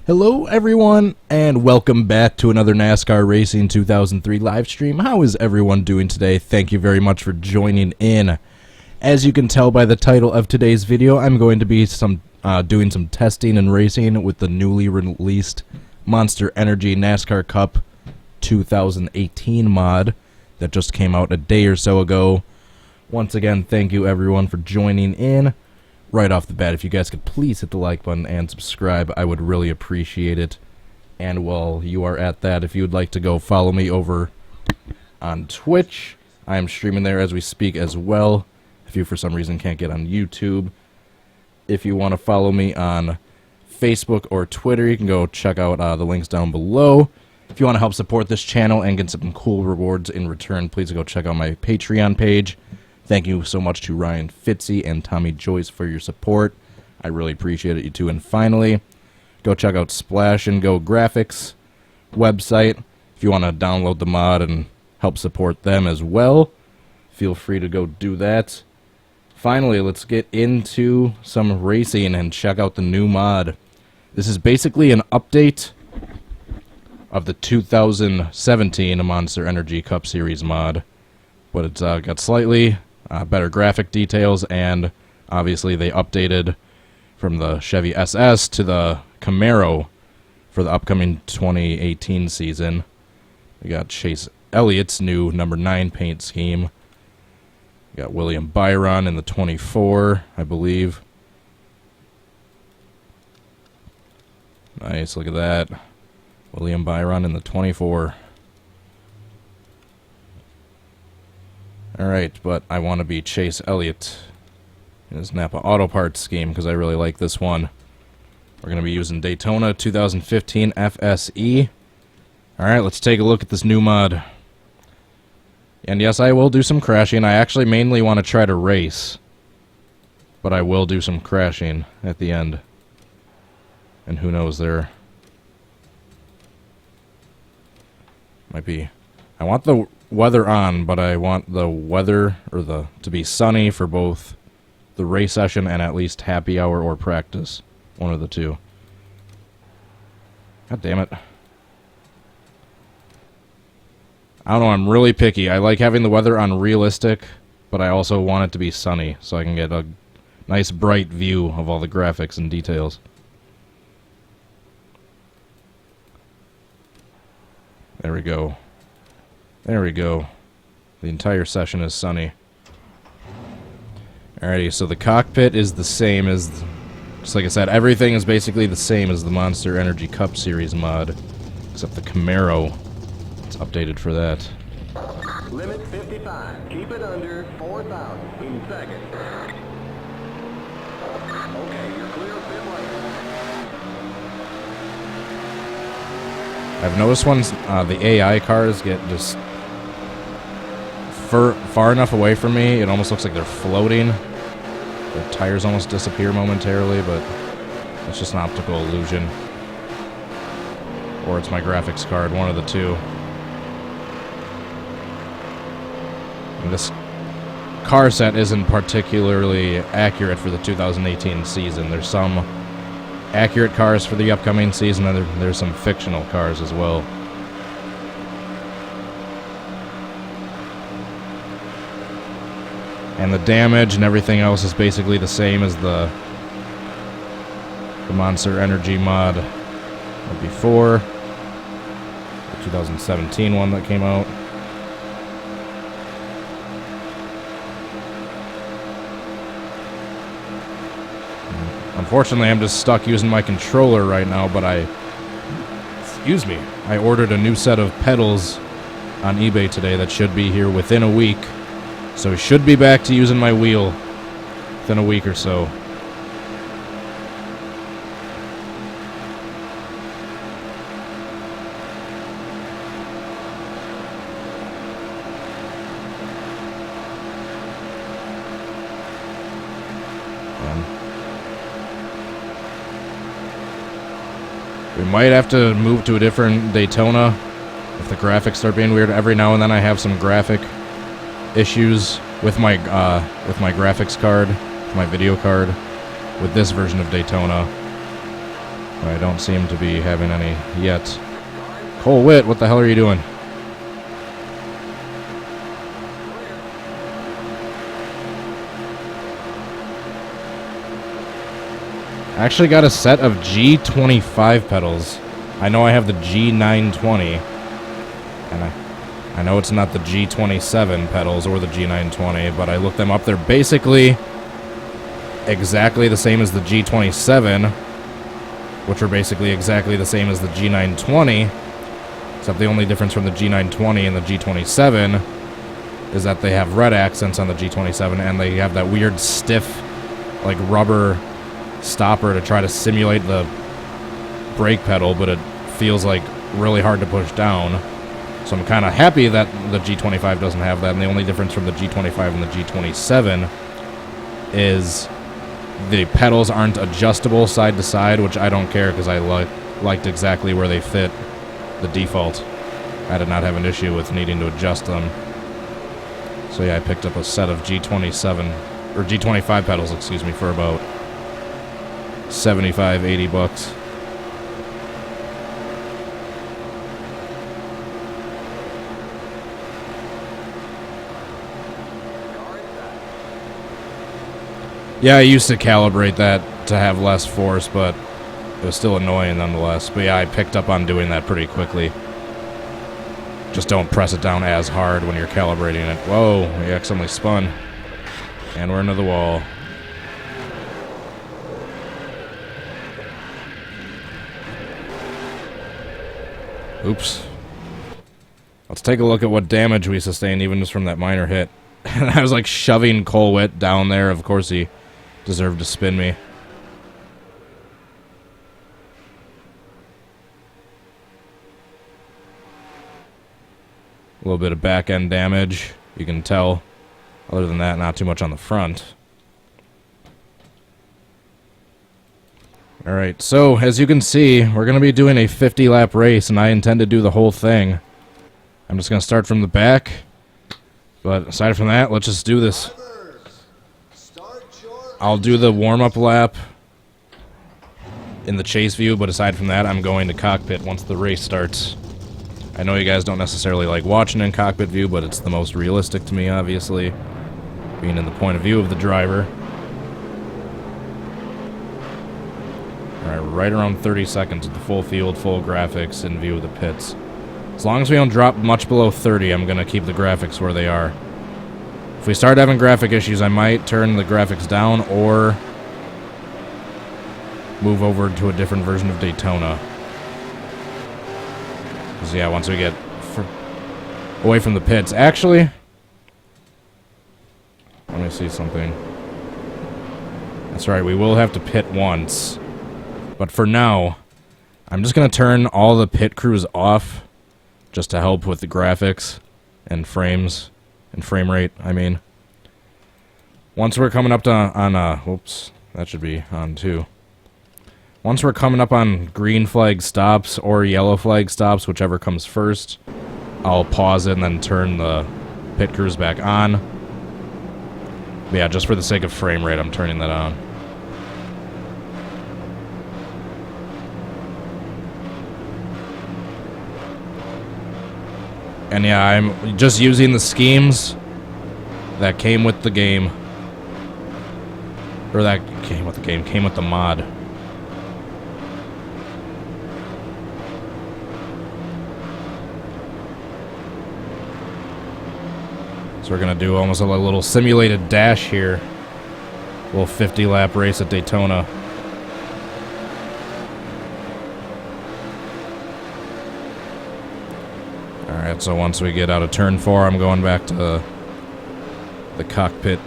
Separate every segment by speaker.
Speaker 1: Hello everyone, and welcome back to another NASCAR Racing 2003 live stream. How is everyone doing today? Thank you very much for joining in. As you can tell by the title of today's video, I'm going to be doing some testing and racing with the newly released Monster Energy NASCAR Cup 2018 mod that just came out a day or so ago. Once again, thank you everyone for joining in. Right off the bat, if you guys could please hit the like button and subscribe, I would really appreciate it. And while you are at that, if you would like to go follow me over on Twitch, I am streaming there as we speak as well. If you for some reason can't get on YouTube, if you want to follow me on Facebook or Twitter, you can go check out the links down below. If you want to help support this channel and get some cool rewards in return, please go check out my Patreon page. Thank you so much to Ryan Fitzy and Tommy Joyce for your support. I really appreciate it, you two. And finally, go check out Splash and Go Graphics website. If you want to download the mod and help support them as well, feel free to go do that. Finally, let's get into some racing and check out the new mod. This is basically an update of the 2017 Monster Energy Cup Series mod, but it's got slightly better graphic details, and obviously they updated from the Chevy SS to the Camaro for the upcoming 2018 season. We got Chase Elliott's new number 9 paint scheme. We got William Byron in the 24, I believe. Nice, look at that. William Byron in the 24. Alright, but I want to be Chase Elliott in his Napa Auto Parts scheme because I really like this one. We're going to be using Daytona 2015 FSE. Alright, let's take a look at this new mod. And yes, I will do some crashing. I actually mainly want to try to race, but I will do some crashing at the end. And who knows, there might be... I want the weather on, but I want the weather to be sunny for both the race session and at least happy hour or practice. One of the two. God damn it. I don't know, I'm really picky. I like having the weather on realistic, but I also want it to be sunny so I can get a nice bright view of all the graphics and details. There we go. There we go. The entire session is sunny. Alrighty, so the cockpit is the same as... Just like I said, everything is basically the same as the Monster Energy Cup Series mod, except the Camaro. It's updated for that.
Speaker 2: Limit 55. Keep it under 4,000 in seconds. Okay, you're clear of pit lane.
Speaker 1: I've noticed once the AI cars get just far enough away from me, it almost looks like they're floating. The tires almost disappear momentarily, but it's just an optical illusion. Or it's my graphics card, one of the two. And this car set isn't particularly accurate for the 2018 season. There's some accurate cars for the upcoming season, and there's some fictional cars as well. And the damage and everything else is basically the same as the Monster Energy mod before. The 2017 one that came out. Unfortunately, I'm just stuck using my controller right now, but I ordered a new set of pedals on eBay today that should be here within a week. So we should be back to using my wheel within a week or so. We might have to move to a different Daytona if the graphics start being weird. Every now and then I have some graphic issues with my graphics card, my video card, with this version of Daytona. I don't seem to be having any yet. Cole Witt, what the hell are you doing? I actually got a set of G25 pedals. I know I have the G920, and I know it's not the G27 pedals or the G920, but I looked them up. They're basically exactly the same as the G27, which are basically exactly the same as the G920, except the only difference from the G920 and the G27 is that they have red accents on the G27, and they have that weird stiff, like, rubber stopper to try to simulate the brake pedal, but it feels like really hard to push down. So I'm kind of happy that the G25 doesn't have that, and the only difference from the G25 and the G27 is the pedals aren't adjustable side to side, which I don't care because I liked exactly where they fit the default. I did not have an issue with needing to adjust them. So yeah, I picked up a set of G27 or G25 pedals, excuse me, for about 75, 80 bucks. Yeah, I used to calibrate that to have less force, but it was still annoying nonetheless. But yeah, I picked up on doing that pretty quickly. Just don't press it down as hard when you're calibrating it. Whoa, we accidentally spun. And we're into the wall. Oops. Let's take a look at what damage we sustained even just from that minor hit. And I was like shoving Cole Witt down there. Of course he deserved to spin me. A little bit of back end damage, you can tell. Other than that, not too much on the front. Alright, so as you can see, we're going to be doing a 50-lap race, and I intend to do the whole thing. I'm just going to start from the back. But aside from that, let's just do this. I'll do the warm-up lap in the chase view, but aside from that, I'm going to cockpit once the race starts. I know you guys don't necessarily like watching in cockpit view, but it's the most realistic to me, obviously, being in the point of view of the driver. Alright, right around 30 seconds with the full field, full graphics in view of the pits. As long as we don't drop much below 30, I'm going to keep the graphics where they are. If we start having graphic issues, I might turn the graphics down or move over to a different version of Daytona. Because, yeah, once we get away from the pits. Actually, let me see something. That's right, we will have to pit once. But for now, I'm just going to turn all the pit crews off just to help with the graphics and frames and frame rate, I mean. Once we're coming up to whoops, that should be on too. Once we're coming up on green flag stops or yellow flag stops, whichever comes first, I'll pause it and then turn the pit crews back on. But yeah, just for the sake of frame rate, I'm turning that on. And yeah, I'm just using the schemes that came with the game. Or that came with the game, came with the mod. So we're going to do almost a little simulated dash here. A little 50-lap race at Daytona. Alright, so once we get out of turn 4, I'm going back to the cockpit.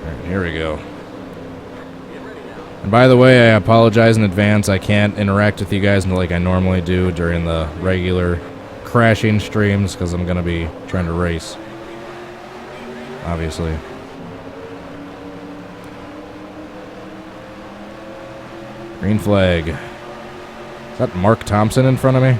Speaker 1: Alright, here we go. And by the way, I apologize in advance. I can't interact with you guys like I normally do during the regular crashing streams because I'm going to be trying to race, obviously. Green flag. Is that Mark Thompson in front of me?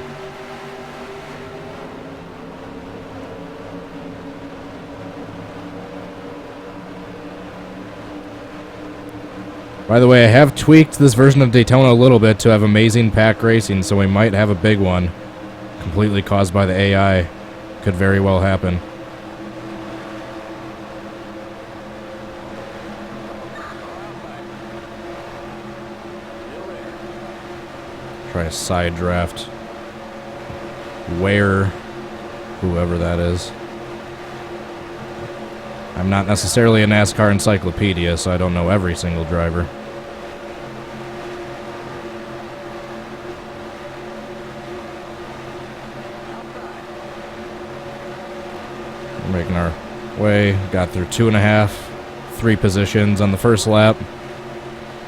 Speaker 1: By the way, I have tweaked this version of Daytona a little bit to have amazing pack racing, so we might have a big one. Completely caused by the AI. Could very well happen. Try a side draft. Where, whoever that is. I'm not necessarily a NASCAR encyclopedia, so I don't know every single driver. We're making our way. Got through 2.5, 3 positions on the first lap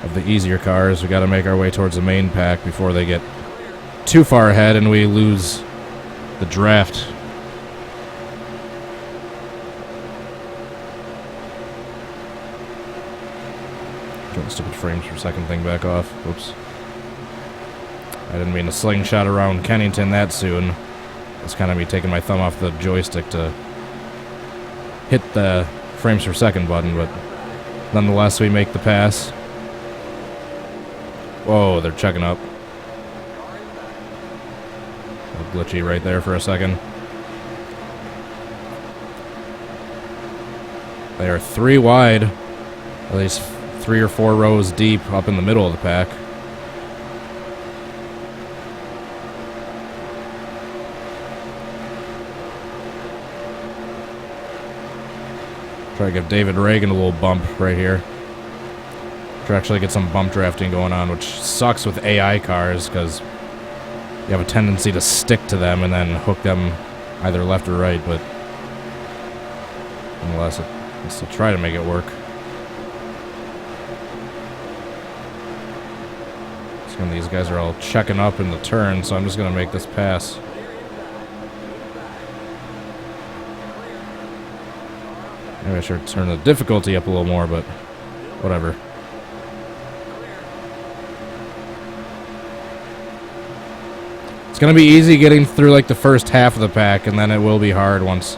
Speaker 1: of the easier cars. We got to make our way towards the main pack before they get too far ahead and we lose the draft. Get the stupid frames per second thing back off. Whoops. I didn't mean to slingshot around Kennington that soon. It's kind of me taking my thumb off the joystick to hit the frames per second button, but nonetheless we make the pass. Whoa, they're checking up. A little glitchy right there for a second. They are 3 wide, at least 3 or 4 rows deep up in the middle of the pack. Try to give David Reagan a little bump right here. To actually get some bump drafting going on, which sucks with AI cars because you have a tendency to stick to them and then hook them either left or right, but nonetheless, let's still try to make it work. So these guys are all checking up in the turn, so I'm just going to make this pass. Maybe I should turn the difficulty up a little more, but whatever. It's going to be easy getting through like the first half of the pack, and then it will be hard once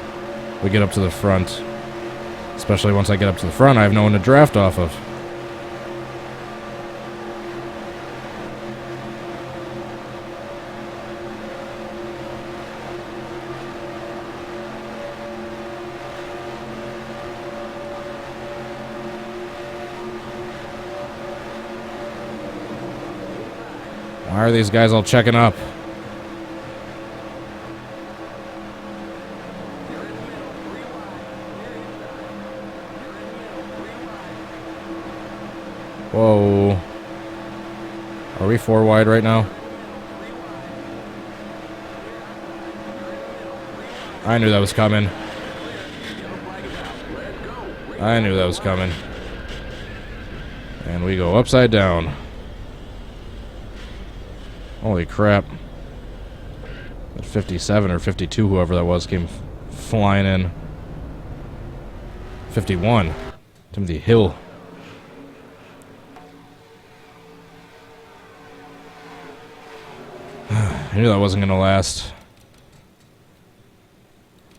Speaker 1: we get up to the front. Especially once I get up to the front, I have no one to draft off of. Why are these guys all checking up? Whoa. Are we 4 wide right now? I knew that was coming. I knew that was coming. And we go upside down. Holy crap. That 57 or 52, whoever that was, came flying in. 51. Timothy Hill. I knew that wasn't going to last.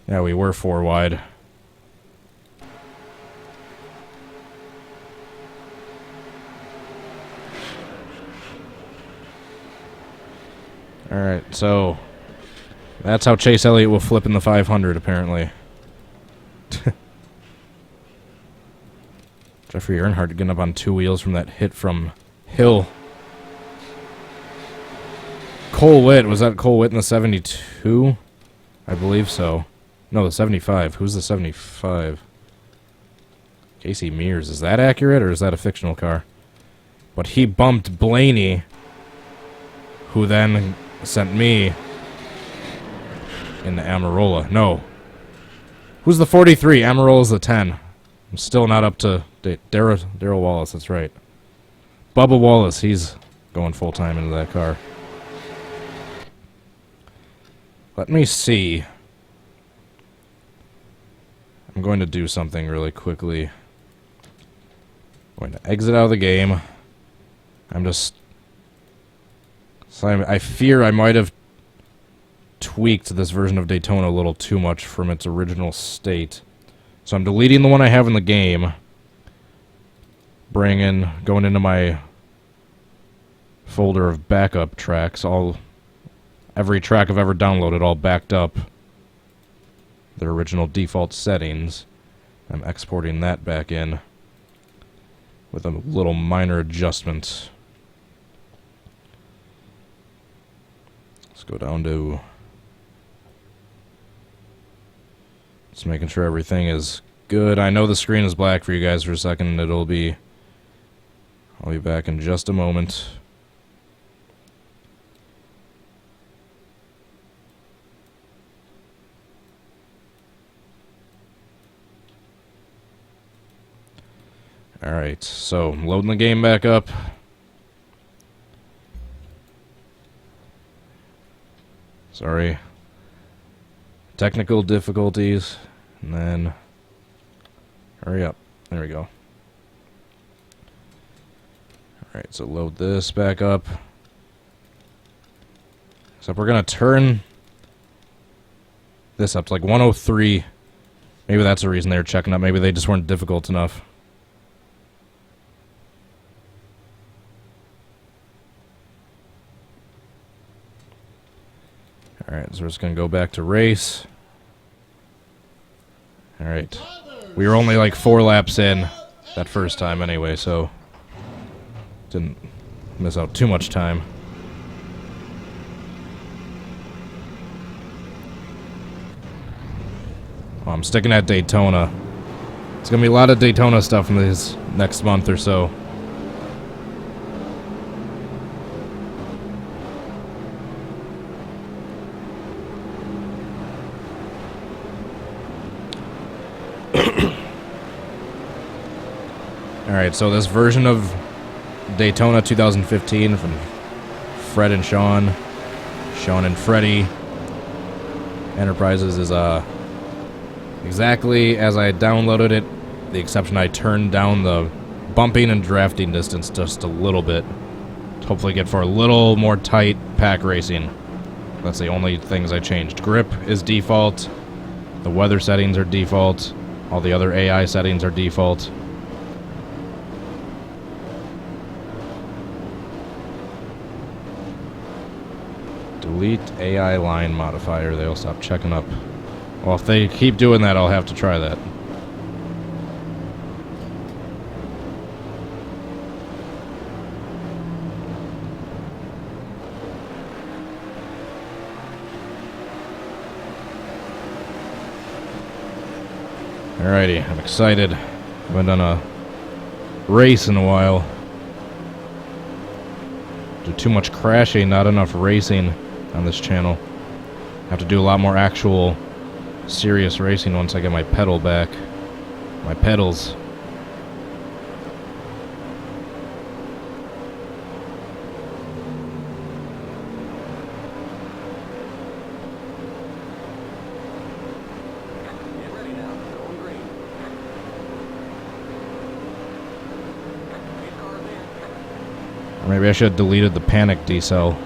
Speaker 1: Yeah, we were 4 wide. Alright, so that's how Chase Elliott will flip in the 500, apparently. Jeffrey Earnhardt getting up on 2 wheels from that hit from Hill. Cole Witt, was that Cole Witt in the 72? I believe so. No, the 75. Who's the 75? Casey Mears. Is that accurate, or is that a fictional car? But he bumped Blaney, who then sent me in the Amarola. No. Who's the 43? Amarola's the 10. I'm still not up to date. Darrell Wallace, that's right. Bubba Wallace, he's going full-time into that car. Let me see. I'm going to do something really quickly. I'm going to exit out of the game. I'm just So I fear I might have tweaked this version of Daytona a little too much from its original state. So I'm deleting the one I have in the game. Going into my folder of backup tracks, every track I've ever downloaded, all backed up their original default settings. I'm exporting that back in with a little minor adjustment. Let's go down to just making sure everything is good. I know the screen is black for you guys for a second. I'll be back in just a moment. Alright, so I'm loading the game back up. Sorry. Technical difficulties. And then hurry up. There we go. Alright, so load this back up. So we're going to turn this up to like 103. Maybe that's the reason they were checking up. Maybe they just weren't difficult enough. Alright, so we're just going to go back to race. Alright. We were only like 4 laps in that first time anyway, so didn't miss out too much time. Oh, I'm sticking at Daytona. It's going to be a lot of Daytona stuff in this next month or so. Alright, so this version of Daytona 2015 from Fred and Sean and Freddie Enterprises is exactly as I downloaded it, the exception I turned down the bumping and drafting distance just a little bit to hopefully get for a little more tight pack racing. That's the only things I changed. Grip is default, the weather settings are default, all the other AI settings are default. Delete AI line modifier. They'll stop checking up. Well, if they keep doing that, I'll have to try that. Alrighty, I'm excited. I haven't done a race in a while. Do too much crashing, not enough racing on this channel. Have to do a lot more actual serious racing once I get my pedal back. My pedals.
Speaker 2: Get ready now. Going green. Pace car there.
Speaker 1: Or maybe I should have deleted the panic decel.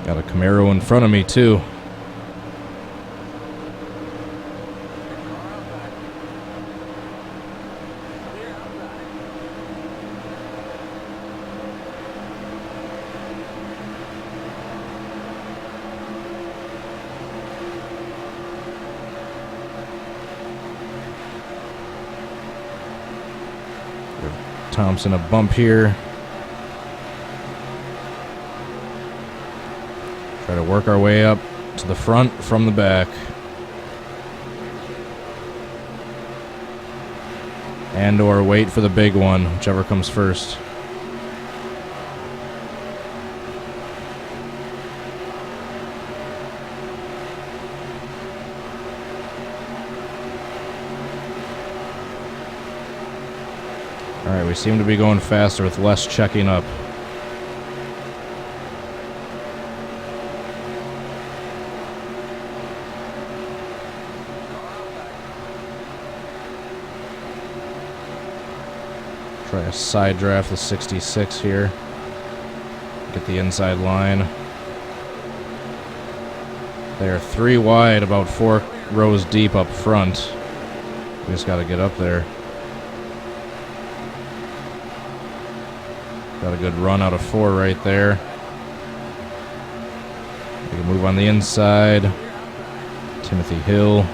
Speaker 1: Got a Camaro in front of me, too.
Speaker 2: Clear outside.
Speaker 1: Thompson a bump here. Try to work our way up to the front from the back. And or wait for the big one, whichever comes first. Alright, we seem to be going faster with less checking up. Try a side draft the 66 here. Get the inside line. They're 3 wide, about 4 rows deep up front. We just got to get up there. Got a good run out of 4 right there. We can move on the inside. Timothy Hill.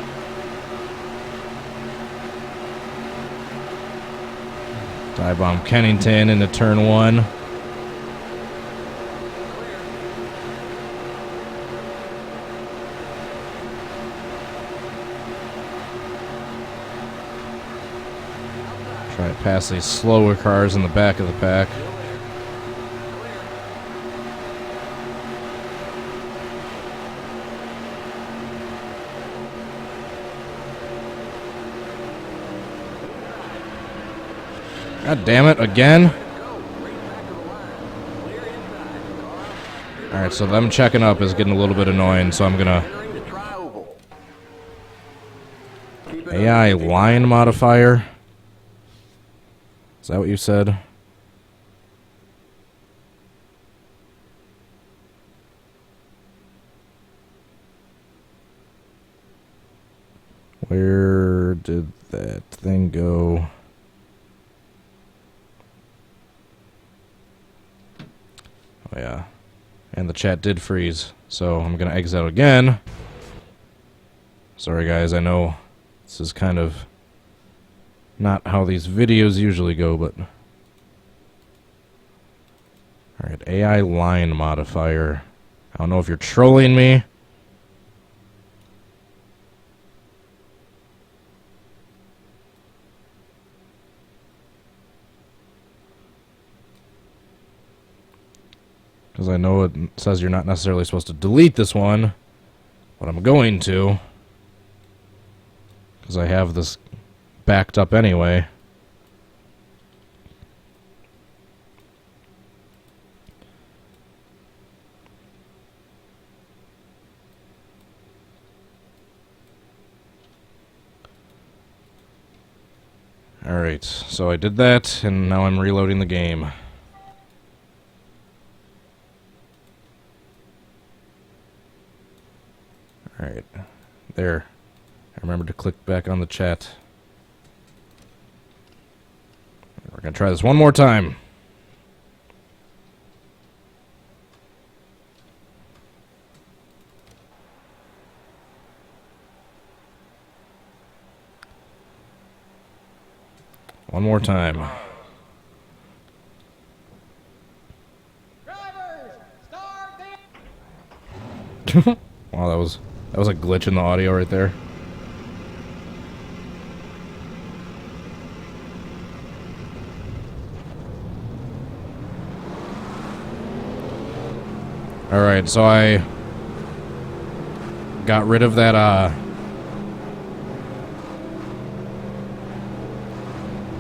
Speaker 1: Dive bomb Kennington into turn 1. Try to pass these slower cars in the back of the pack. God damn it, again? Alright, so them checking up is getting a little bit annoying, so I'm gonna... AI line modifier? Is that what you said? Where did that thing go? Oh yeah. And the chat did freeze, so I'm gonna exit out again. Sorry guys, I know this is kind of not how these videos usually go, but... Alright, AI line modifier. I don't know if you're trolling me. Because I know it says you're not necessarily supposed to delete this one, but I'm going to. Because I have this backed up anyway. Alright, so I did that, and now I'm reloading the game. Alright, there. I remembered to click back on the chat. We're going to try this one more time. One more time. Wow, that was a glitch in the audio right there. Alright, so I got rid of that,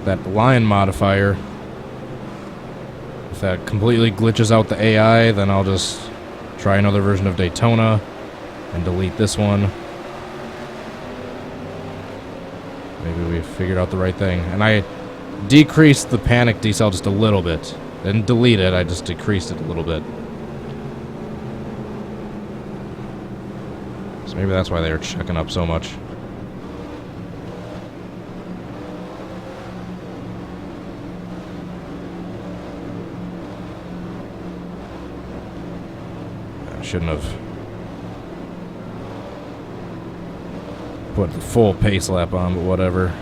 Speaker 1: that line modifier. If that completely glitches out the AI, then I'll just try another version of Daytona and delete this one. Maybe we figured out the right thing. And I decreased the panic decel just a little bit. Didn't delete it, I just decreased it a little bit. So maybe that's why they were checking up so much. I shouldn't have put the full pace lap on, but whatever.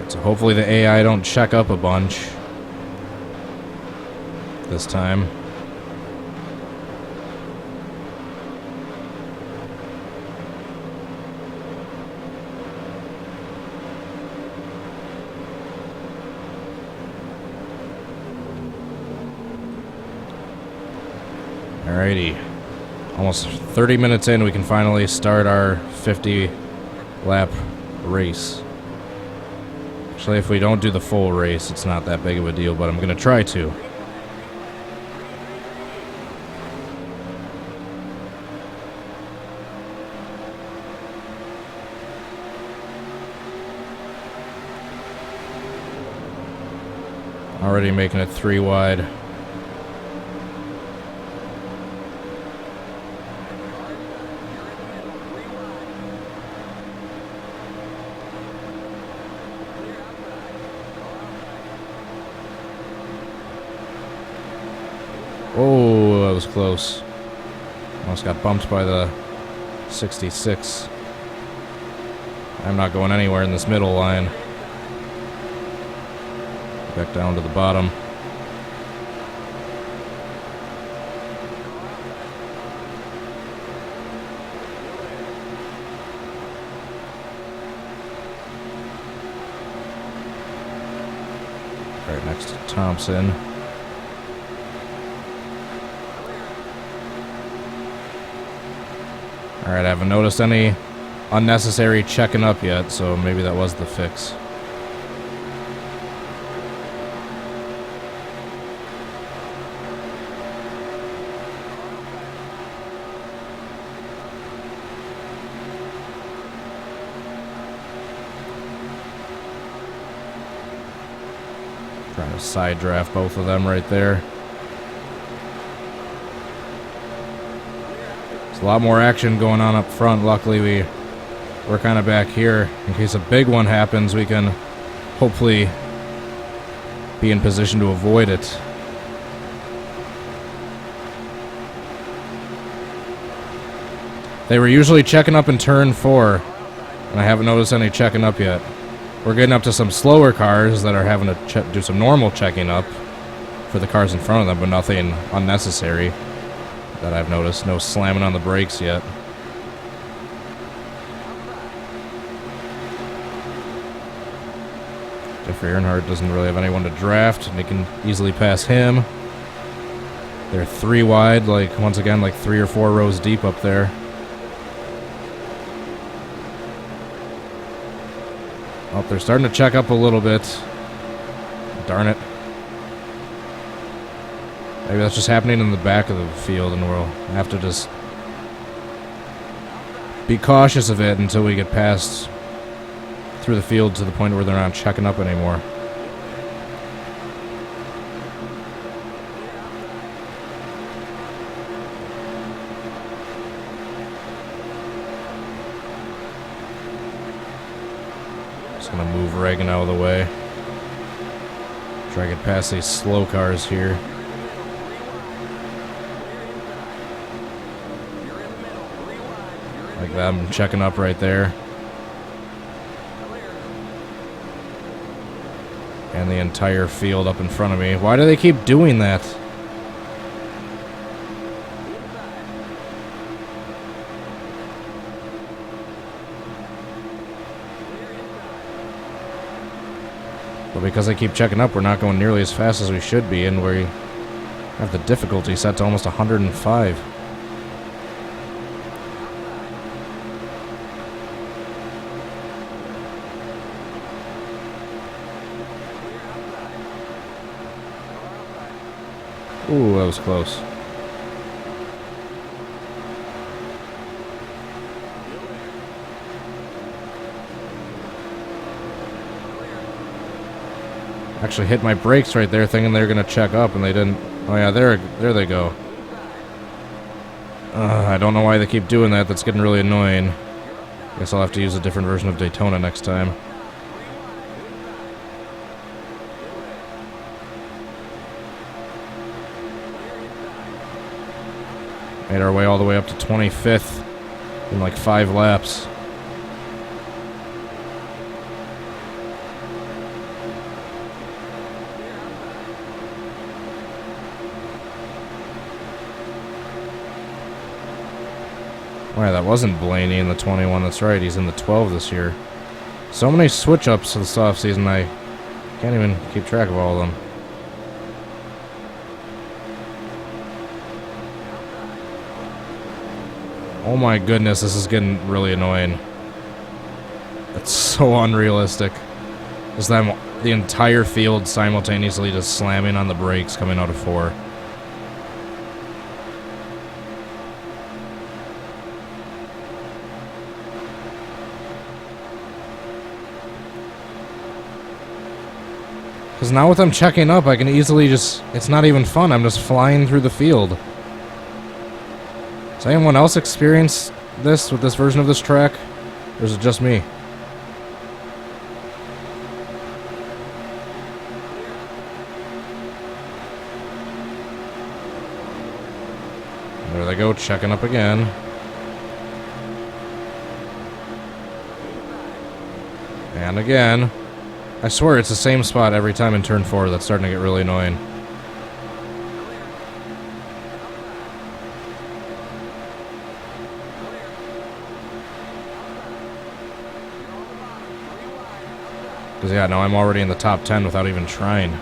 Speaker 1: So hopefully the AI don't check up a bunch this time. Alrighty. Almost 30 minutes in, we can finally start our 50-lap race. Actually, if we don't do the full race, it's not that big of a deal, but I'm going to try to. Already making it 3 wide. Oh, that was close. Almost got bumped by the 66. I'm not going anywhere in this middle line. Back down to the bottom. Right next to Thompson. Alright, I haven't noticed any unnecessary checking up yet, so maybe that was the fix. Trying to side draft both of them right there. There's a lot more action going on up front. Luckily, we're kind of back here. In case a big one happens, we can hopefully be in position to avoid it. They were usually checking up in turn 4, and I haven't noticed any checking up yet. We're getting up to some slower cars that are having to do some normal checking up for the cars in front of them, but nothing unnecessary that I've noticed. No slamming on the brakes yet. Jeffrey Earnhardt doesn't really have anyone to draft, and he can easily pass him. They're 3 wide, like, once again, like 3 or 4 rows deep up there. Oh, they're starting to check up a little bit. Darn it. Maybe that's just happening in the back of the field, and we'll have to just be cautious of it until we get past through the field to the point where they're not checking up anymore. Just gonna move Reagan out of the way. Try to get past these slow cars here. Like that, I'm checking up right there. And the entire field up in front of me. Why do they keep doing that? But because they keep checking up, we're not going nearly as fast as we should be, and we have the difficulty set to almost 105. Ooh, that was close. Actually hit my brakes right there thinking they were going to check up, and they didn't. Oh yeah, there they go. I don't know why they keep doing that. That's getting really annoying. Guess I'll have to use a different version of Daytona next time. Made our way all the way up to 25th in like 5 laps. Wow, that wasn't Blaney in the 21. That's right, he's in the 12 this year. So many switch-ups this offseason, I can't even keep track of all of them. Oh my goodness, this is getting really annoying. It's so unrealistic. Just them, the entire field simultaneously just slamming on the brakes coming out of 4. Because now with them checking up, I can easily just... It's not even fun. I'm just flying through the field. Does anyone else experience this with this version of this track? Or is it just me? There they go, checking up again. And again. I swear it's the same spot every time in turn 4. That's starting to get really annoying. Because, yeah, now I'm already in the top 10 without even trying.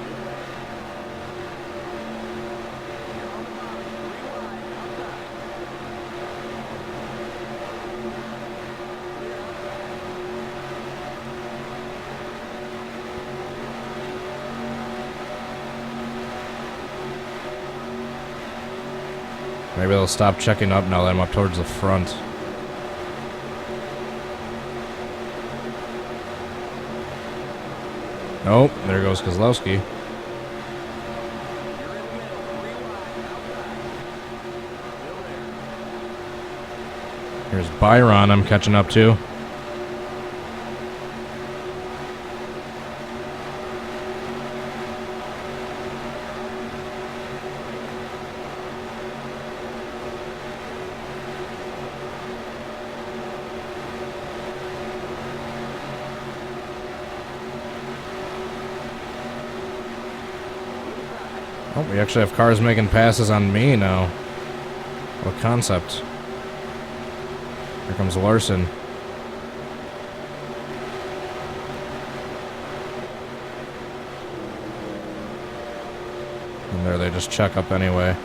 Speaker 1: Maybe they'll stop checking up now that I'm up towards the front. Nope, there goes Kozlowski. Here's Byron I'm catching up to. Oh, we actually have cars making passes on me now. What a concept. Here comes Larson. And there they just check up anyway.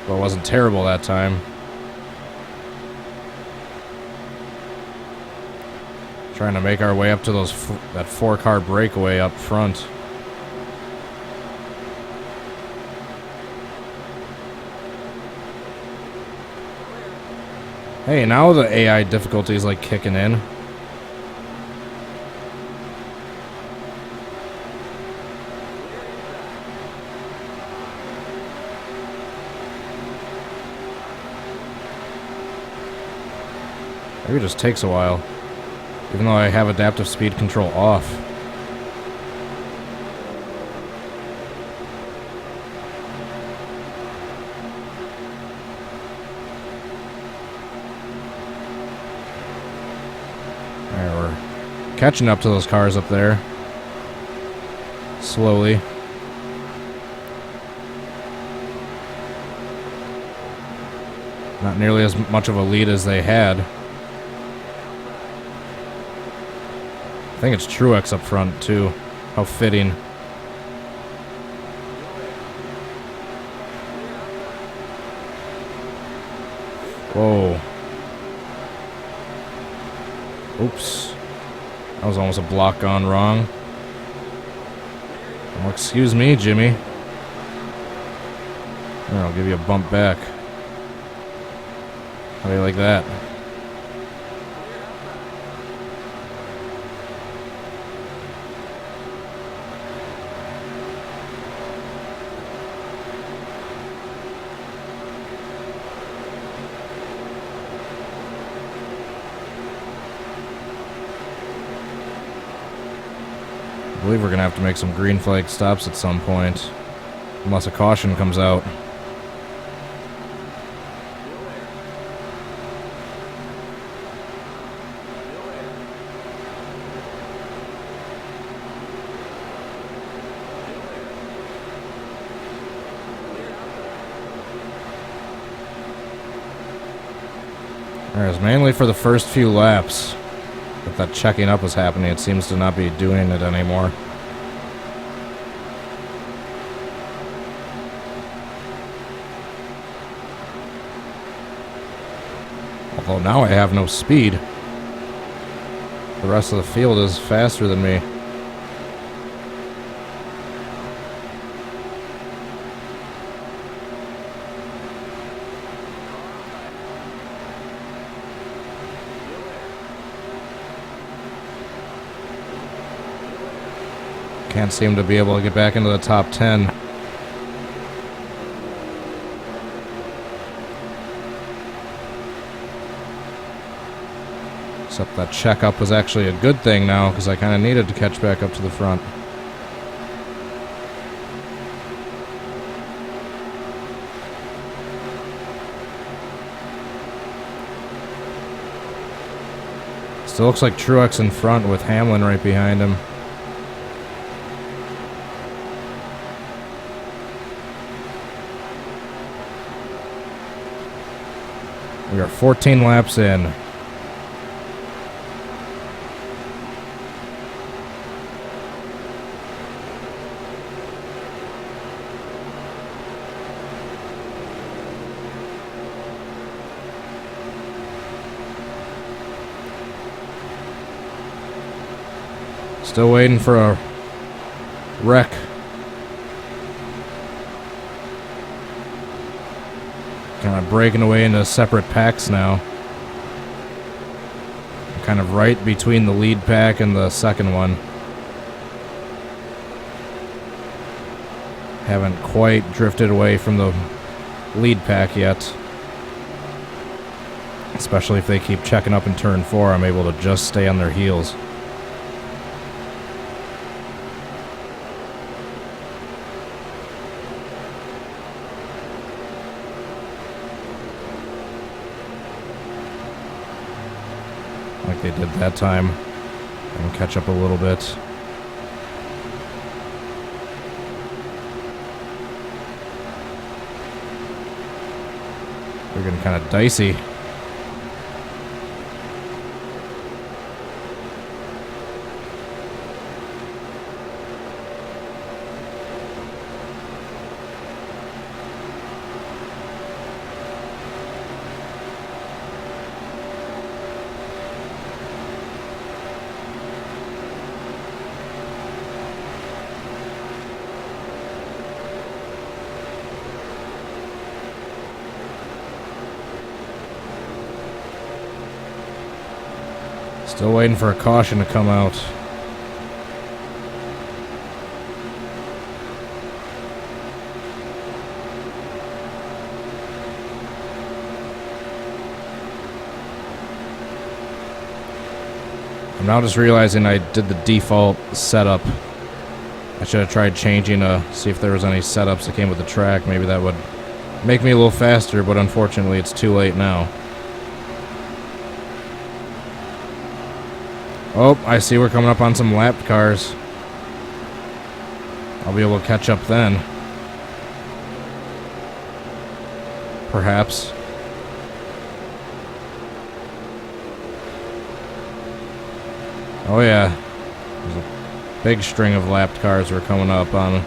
Speaker 1: Well, it wasn't terrible that time. Trying to make our way up to those that 4-car breakaway up front. Hey, now the AI difficulty is like kicking in. Maybe it just takes a while, even though I have adaptive speed control off. Catching up to those cars up there. Slowly. Not nearly as much of a lead as they had. I think it's Truex up front, too. How fitting. Whoa. Oops. That was almost a block gone wrong. Oh, excuse me, Jimmy. Here, I'll give you a bump back. How do you like that? I believe we're going to have to make some green flag stops at some point, unless a caution comes out. It was mainly for the first few laps that checking up was happening. It seems to not be doing it anymore. Well, now I have no speed. The rest of the field is faster than me. Can't seem to be able to get back into the top 10. Except that checkup was actually a good thing now, because I kind of needed to catch back up to the front. Still looks like Truex in front with Hamlin right behind him. We are 14 laps in. Still waiting for a wreck. Kind of breaking away into separate packs now. I'm kind of right between the lead pack and the second one. Haven't quite drifted away from the lead pack yet. Especially if they keep checking up in turn 4, I'm able to just stay on their heels. Like they did that time. And catch up a little bit. They're getting kind of dicey. Still waiting for a caution to come out. I'm now just realizing I did the default setup. I should have tried changing to see if there was any setups that came with the track. Maybe that would make me a little faster, but unfortunately it's too late now. Oh, I see we're coming up on some lapped cars. I'll be able to catch up then. Perhaps. Oh yeah. There's a big string of lapped cars we're coming up on.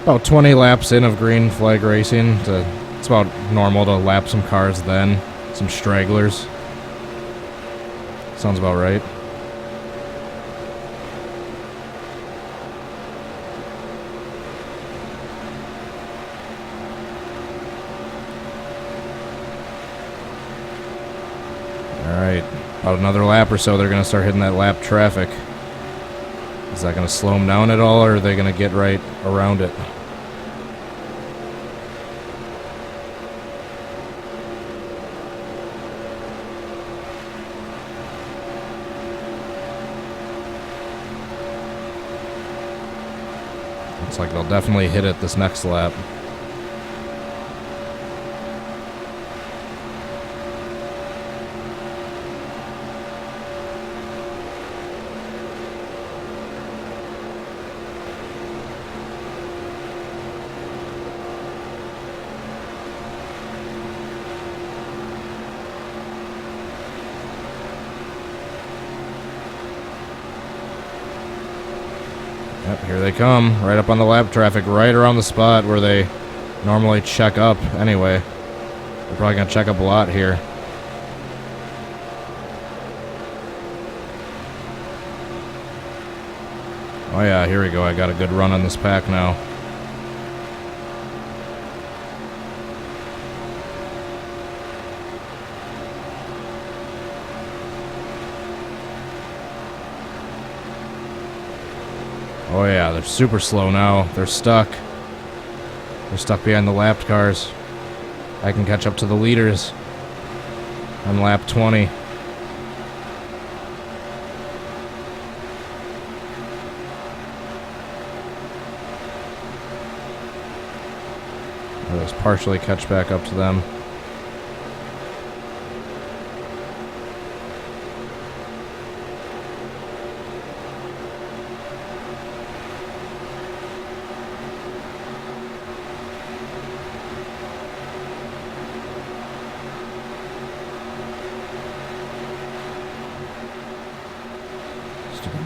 Speaker 1: About 20 laps in of green flag racing. It's about normal to lap some cars then. Some stragglers. Sounds about right. Alright. About another lap or so, they're going to start hitting that lap traffic. Is that going to slow them down at all, or are they going to get right around it? Looks like they'll definitely hit it this next lap. Yep, here they come, right up on the lap traffic, right around the spot where they normally check up anyway. We're probably going to check up a lot here. Oh yeah, here we go. I got a good run on this pack now. Oh yeah, they're super slow now. They're stuck. They're stuck behind the lapped cars. I can catch up to the leaders on lap 20. I'll just partially catch back up to them.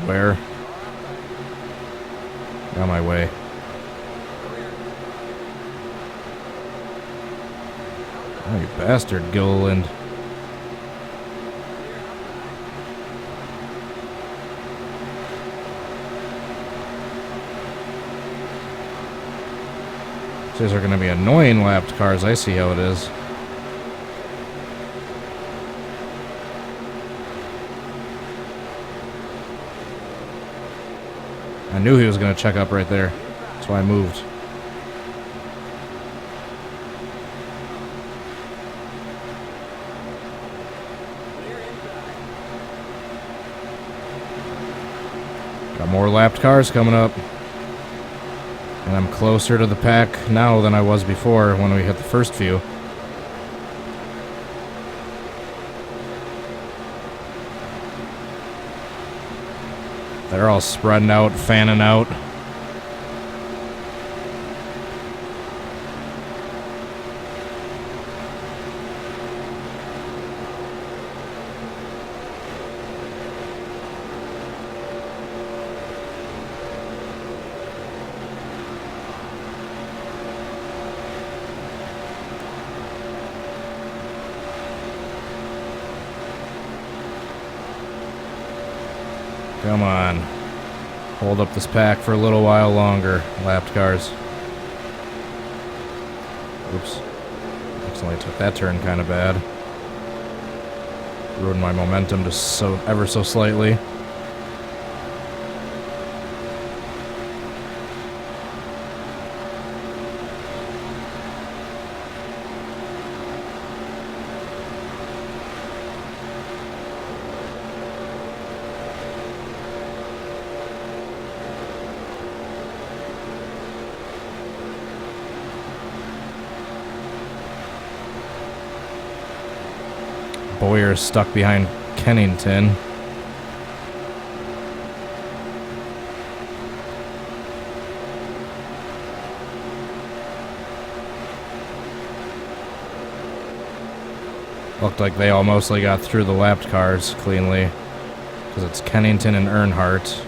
Speaker 1: Where? On my way. Oh, you bastard, Gilliland. These are going to be annoying lapped cars. I see how it is. I knew he was going to check up right there. That's why I moved. Got more lapped cars coming up. And I'm closer to the pack now than I was before when we hit the first few. They're all spreading out, fanning out. Come on. Hold up this pack for a little while longer, lapped cars. Oops. Accidentally took that turn kind of bad. Ruined my momentum just ever so slightly. Boyer's stuck behind Kennington. Looked like they all mostly got through the lapped cars cleanly, because it's Kennington and Earnhardt.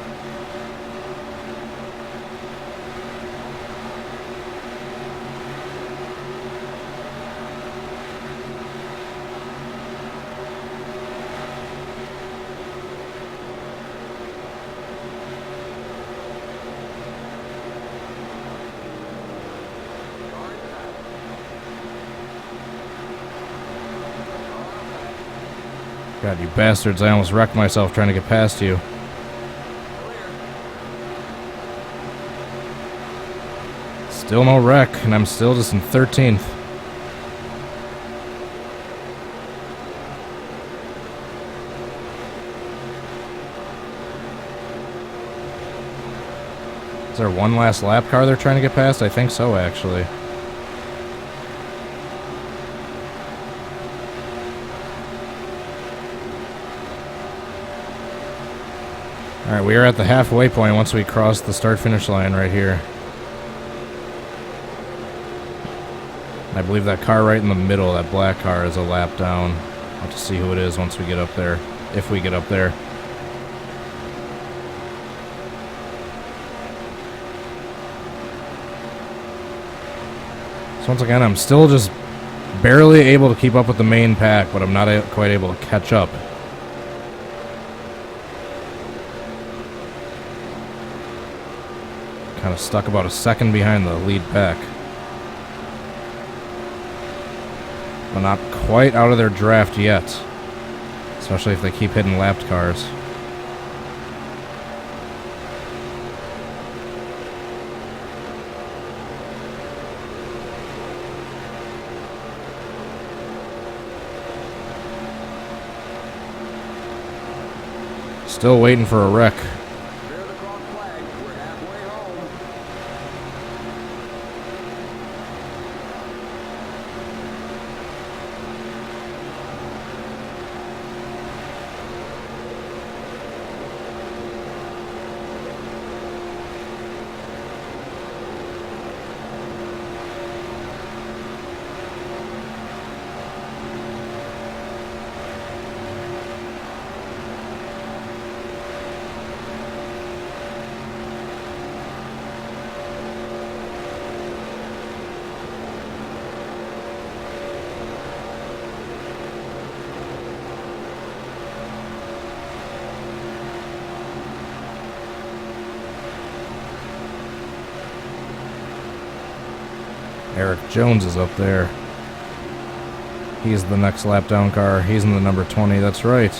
Speaker 1: God, you bastards, I almost wrecked myself trying to get past you. Still no wreck, and I'm still just in 13th. Is there one last lap car they're trying to get past? I think so, actually. Alright, we are at the halfway point once we cross the start-finish line right here. I believe that car right in the middle, that black car, is a lap down. I'll have to see who it is once we get up there, if we get up there. So once again, I'm still just barely able to keep up with the main pack, but I'm not quite able to catch up. Kind of stuck about a second behind the lead pack. But not quite out of their draft yet. Especially if they keep hitting lapped cars. Still waiting for a wreck.
Speaker 2: Clear the cross flag. We're halfway home.
Speaker 1: Eric Jones is up there. He's the next lap down car. He's in the number 20, that's right.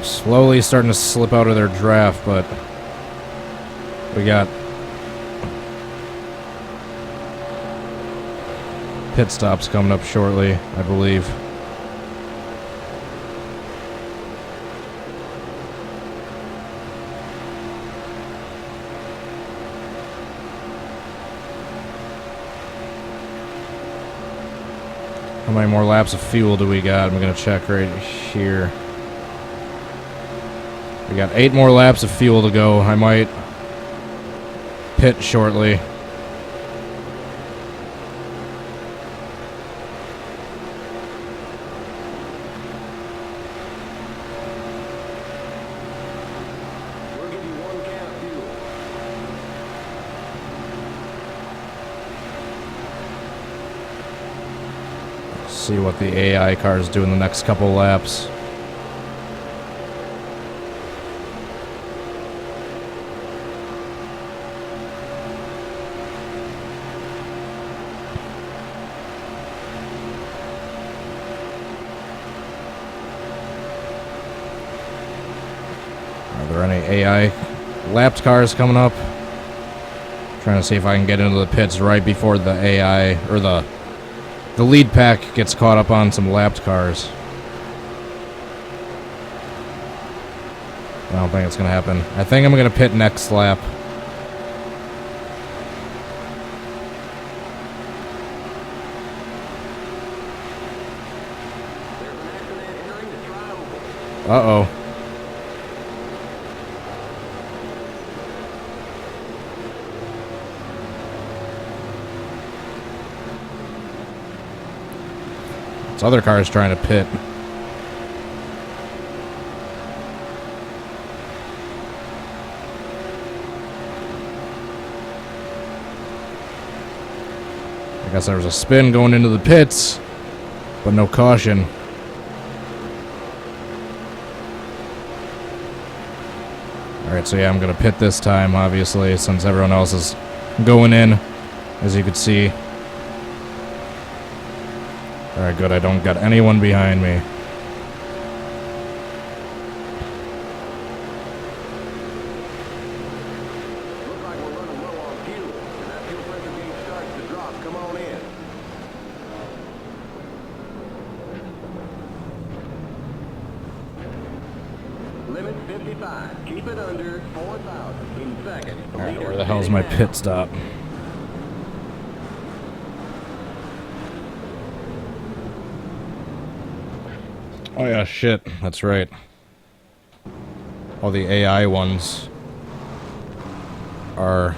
Speaker 1: Slowly starting to slip out of their draft, but we got pit stops coming up shortly, I believe. How many more laps of fuel do we got? I'm gonna check right here. We got 8 more laps of fuel to go. I might pit shortly.
Speaker 2: We'll give you 1 can of fuel.
Speaker 1: See what the AI cars do in the next couple laps. Are there any AI lapped cars coming up? Trying to see if I can get into the pits right before the AI or the lead pack gets caught up on some lapped cars. I don't think it's going to happen. I think I'm going to pit next lap.
Speaker 2: There's an accident entering the trial.
Speaker 1: Uh-oh. This other car is trying to pit. I guess there was a spin going into the pits, but no caution. Alright, so yeah, I'm going to pit this time, obviously, since everyone else is going in, as you can see. Alright, good. I don't got anyone behind me.
Speaker 2: Looks like we're running low on fuel. And that fuel pressure gauge starts to drop. Come on in. Limit 55. Keep it under 4,000 in second.
Speaker 1: Alright, where the hell's my pit stop? Oh yeah, shit. That's right. All the AI ones are...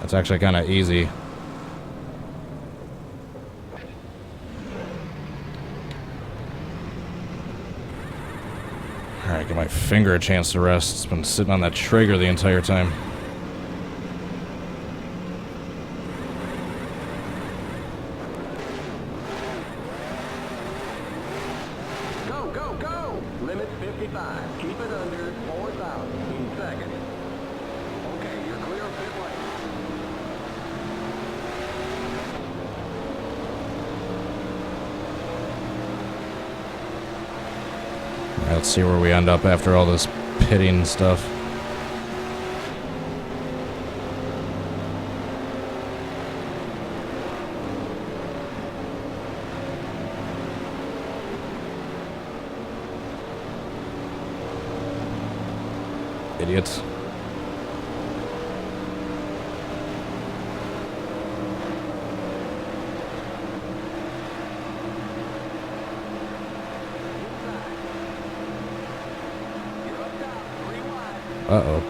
Speaker 1: That's actually kind of easy. give my finger a chance to rest. It's been sitting on that trigger the entire time.
Speaker 2: Go, go, go! Limit 55. Keep it under 4,000 seconds. Okay, you're clear of pit lane.
Speaker 1: Alright, let's see where we end up after all this pitting stuff. Idiots. Uh-oh.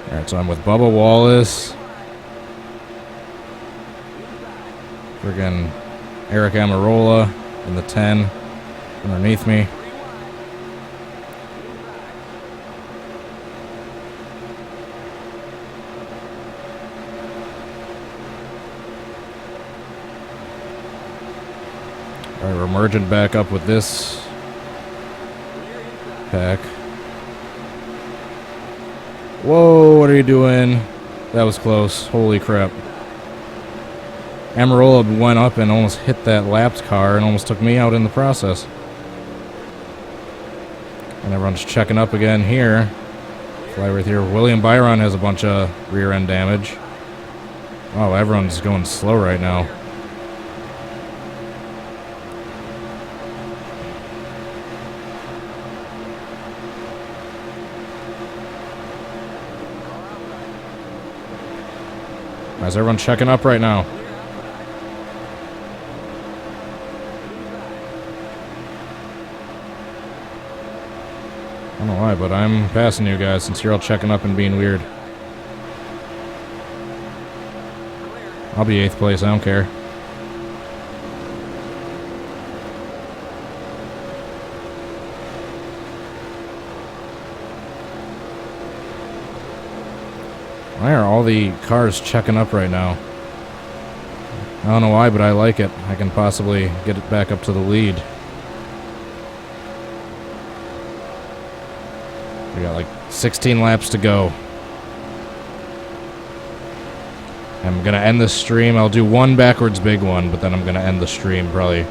Speaker 1: Alright, so I'm with Bubba Wallace. Friggin' Eric Amarola in the 10 underneath me. Alright, we're merging back up with this pack. Whoa, what are you doing? That was close. Holy crap. Amarola went up and almost hit that lapped car and almost took me out in the process. And everyone's checking up again here. Fly right here. William Byron has a bunch of rear end damage. Oh, everyone's going slow right now. Is everyone checking up right now? I don't know why, but I'm passing you guys since you're all checking up and being weird. I'll be 8th place, I don't care. Why are all the cars checking up right now? I don't know why, but I like it. I can possibly get it back up to the lead. We got like 16 laps to go. I'm going to end this stream. I'll do one backwards big one, but then I'm going to end the stream probably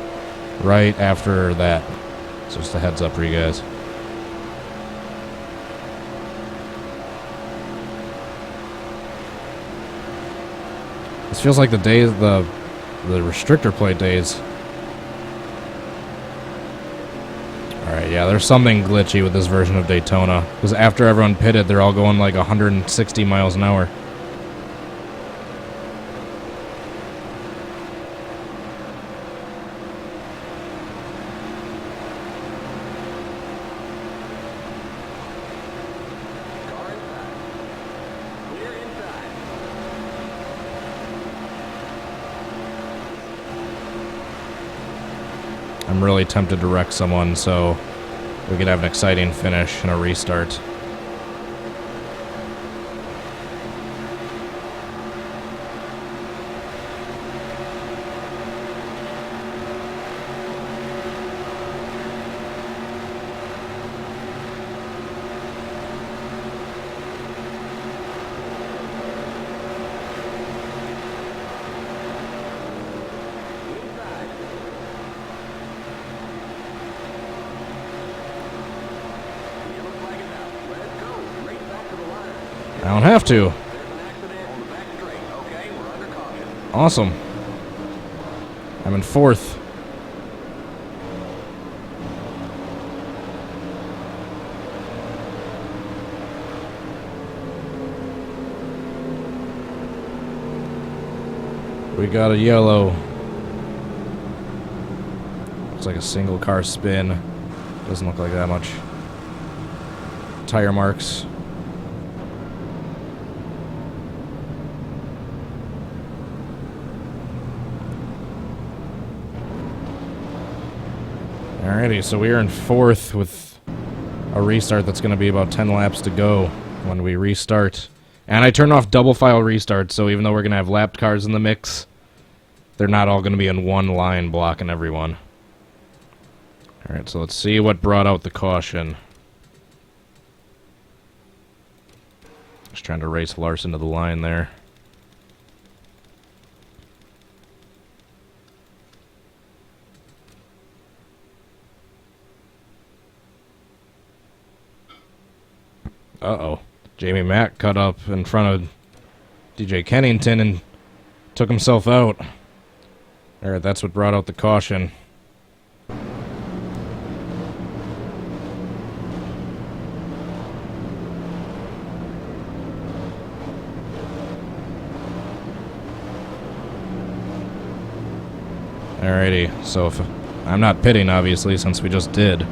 Speaker 1: right after that. So just a heads up for you guys. This feels like the days, the restrictor plate days. Alright, yeah, there's something glitchy with this version of Daytona. Because after everyone pitted, they're all going like 160 miles an hour. I'm really tempted to wreck someone so we could have an exciting finish and a restart. I don't have to. Awesome. I'm in 4th. We got a yellow. Looks like a single car spin. Doesn't look like that much. Tire marks. Alrighty, so we are in fourth with a restart that's going to be about 10 laps to go when we restart. And I turned off double file restart, so even though we're going to have lapped cars in the mix, they're not all going to be in one line blocking everyone. Alright, so let's see what brought out the caution. Just trying to race Larson to the line there. Uh-oh. Jamie Mack cut up in front of DJ Kennington and took himself out. Alright, that's what brought out the caution. Alrighty, so if I'm not pitting, obviously, since we just did.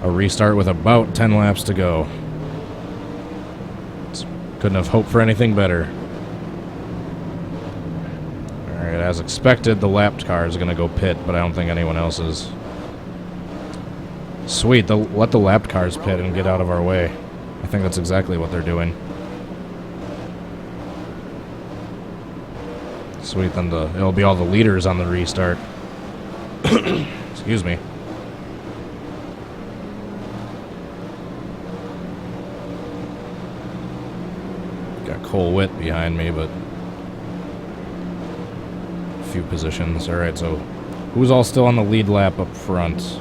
Speaker 1: A restart with about 10 laps to go. Couldn't have hoped for anything better. Alright, as expected, the lapped car is going to go pit, but I don't think anyone else is. Sweet, let the lapped cars pit and get out of our way. I think that's exactly what they're doing. Sweet, then it'll be all the leaders on the restart. Excuse me. Got Cole Witt behind me, but a few positions. Alright, so who's all still on the lead lap up front?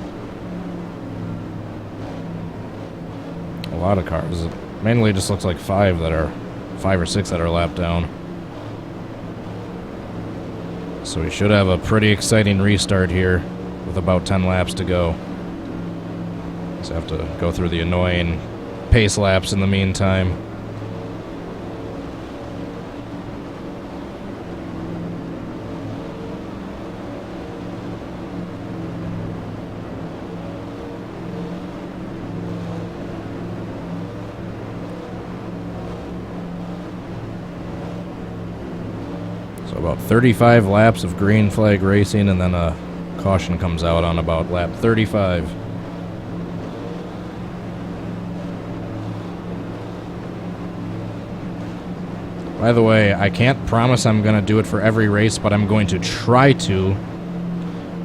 Speaker 1: A lot of cars. It mainly just looks like 5 or 6 that are lapped down. So we should have a pretty exciting restart here with about 10 laps to go. Just have to go through the annoying pace laps in the meantime. So about 35 laps of green flag racing, and then a caution comes out on about lap 35. By the way, I can't promise I'm going to do it for every race, but I'm going to try to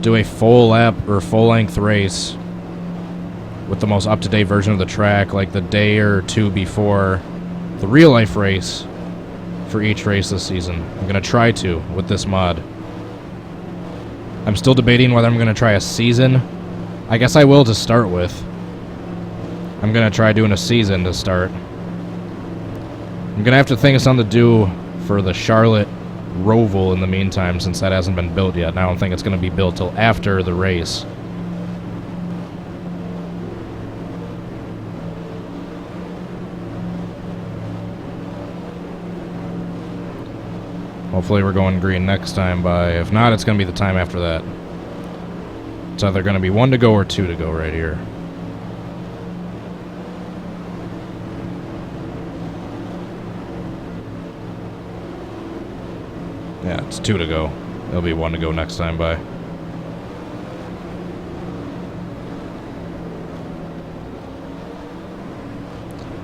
Speaker 1: do a full lap or full length race with the most up-to-date version of the track, like the day or two before the real life race for each race this season. I'm going to try to with this mod. I'm still debating whether I'm going to try a season. I guess I will to start with. I'm going to try doing a season to start. I'm going to have to think of something to do for the Charlotte Roval in the meantime, since that hasn't been built yet, and I don't think it's going to be built till after the race. Hopefully we're going green next time by. If not, it's going to be the time after that. It's either going to be 1 to go or 2 to go right here. Yeah, it's 2 to go. It'll be 1 to go next time by.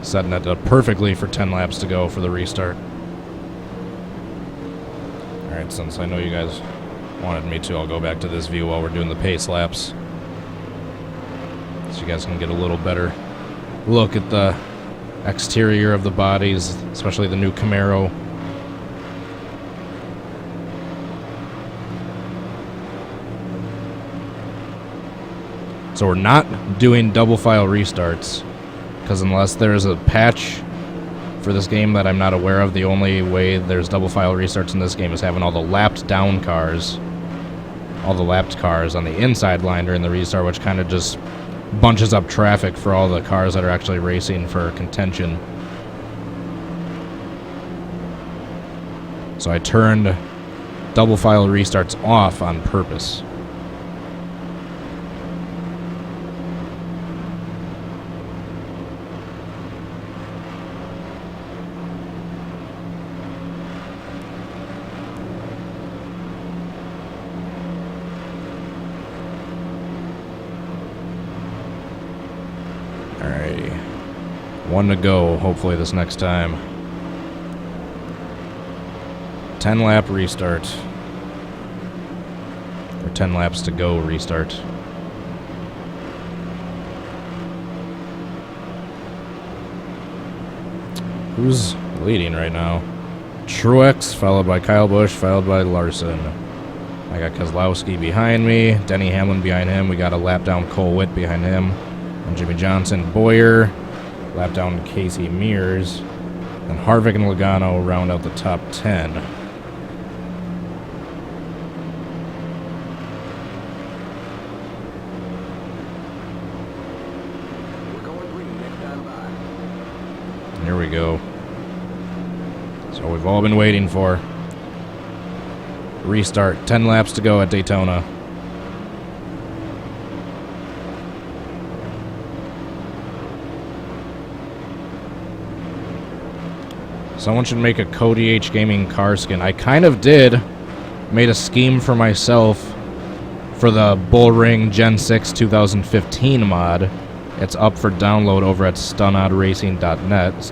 Speaker 1: Setting it up perfectly for 10 laps to go for the restart. Alright, since I know you guys wanted me to, I'll go back to this view while we're doing the pace laps, so you guys can get a little better look at the exterior of the bodies, especially the new Camaro. So we're not doing double file restarts, because unless there's a patch for this game that I'm not aware of, the only way there's double file restarts in this game is having all the lapped down cars, all the lapped cars on the inside line during the restart, which kind of just bunches up traffic for all the cars that are actually racing for contention. So I turned double file restarts off on purpose. Alrighty. 1 to go, hopefully this next time. 10 lap restart. Or 10 laps to go restart. Who's leading right now? Truex, followed by Kyle Busch, followed by Larson. I got Keselowski behind me, Denny Hamlin behind him. We got a lap down Cole Witt behind him. And Jimmy Johnson, Boyer, lap down Casey Mears. And Harvick and Logano round out the top 10.
Speaker 2: We're going green next time by.
Speaker 1: Here we go. So we've all been waiting for. Restart. 10 laps to go at Daytona. Someone should make a Cody H Gaming car skin. I kind of did. Made a scheme for myself for the Bullring Gen 6 2015 mod. It's up for download over at stunodracing.net.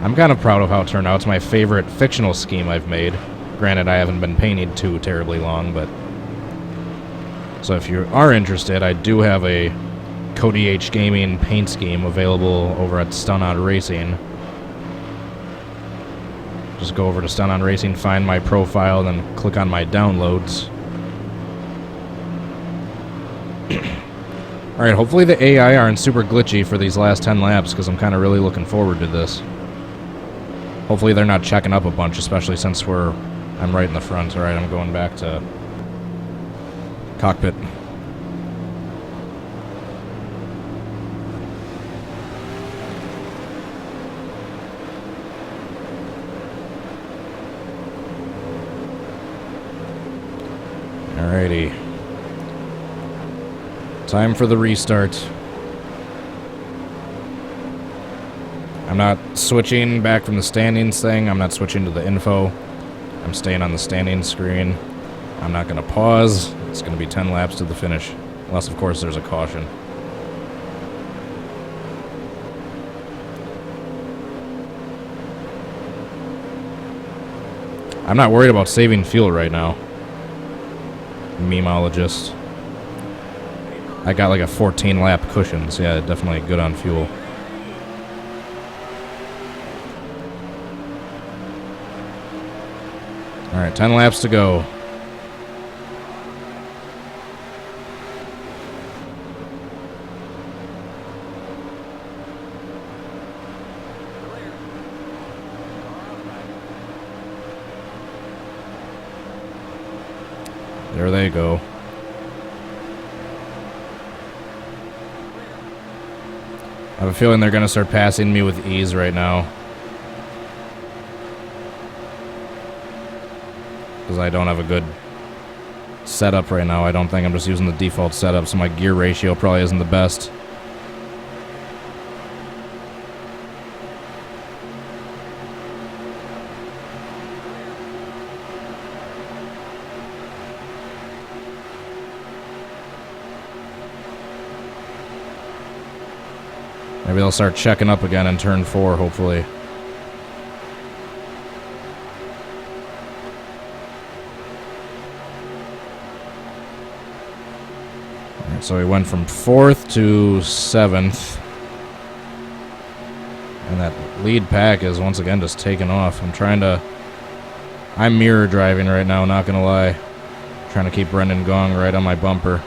Speaker 1: I'm kind of proud of how it turned out. It's my favorite fictional scheme I've made. Granted, I haven't been painted too terribly long, but... So if you are interested, I do have a Cody H Gaming paint scheme available over at Stun On Racing. Just go over to Stun On Racing, find my profile, and then click on my downloads. Alright, hopefully the AI aren't super glitchy for these last 10 laps, because I'm kind of really looking forward to this. Hopefully they're not checking up a bunch, especially since I'm right in the front. Alright, I'm going back to cockpit. Alrighty. Time for the restart. I'm not switching back from the standings thing. I'm not switching to the info. I'm staying on the standings screen. I'm not going to pause. It's going to be 10 laps to the finish. Unless, of course, there's a caution. I'm not worried about saving fuel right now. Memeologist. I got like a 14 lap cushion, so yeah, definitely good on fuel. Alright, 10 laps to go. There they go. I have a feeling they're going to start passing me with ease right now. Because I don't have a good setup right now. I don't think. I'm just using the default setup, so my gear ratio probably isn't the best. Maybe they'll start checking up again in turn 4, hopefully. Alright, so we went from 4th to 7th. And that lead pack is once again just taking off. I'm mirror driving right now, not gonna lie. Trying to keep Brendan Gong right on my bumper.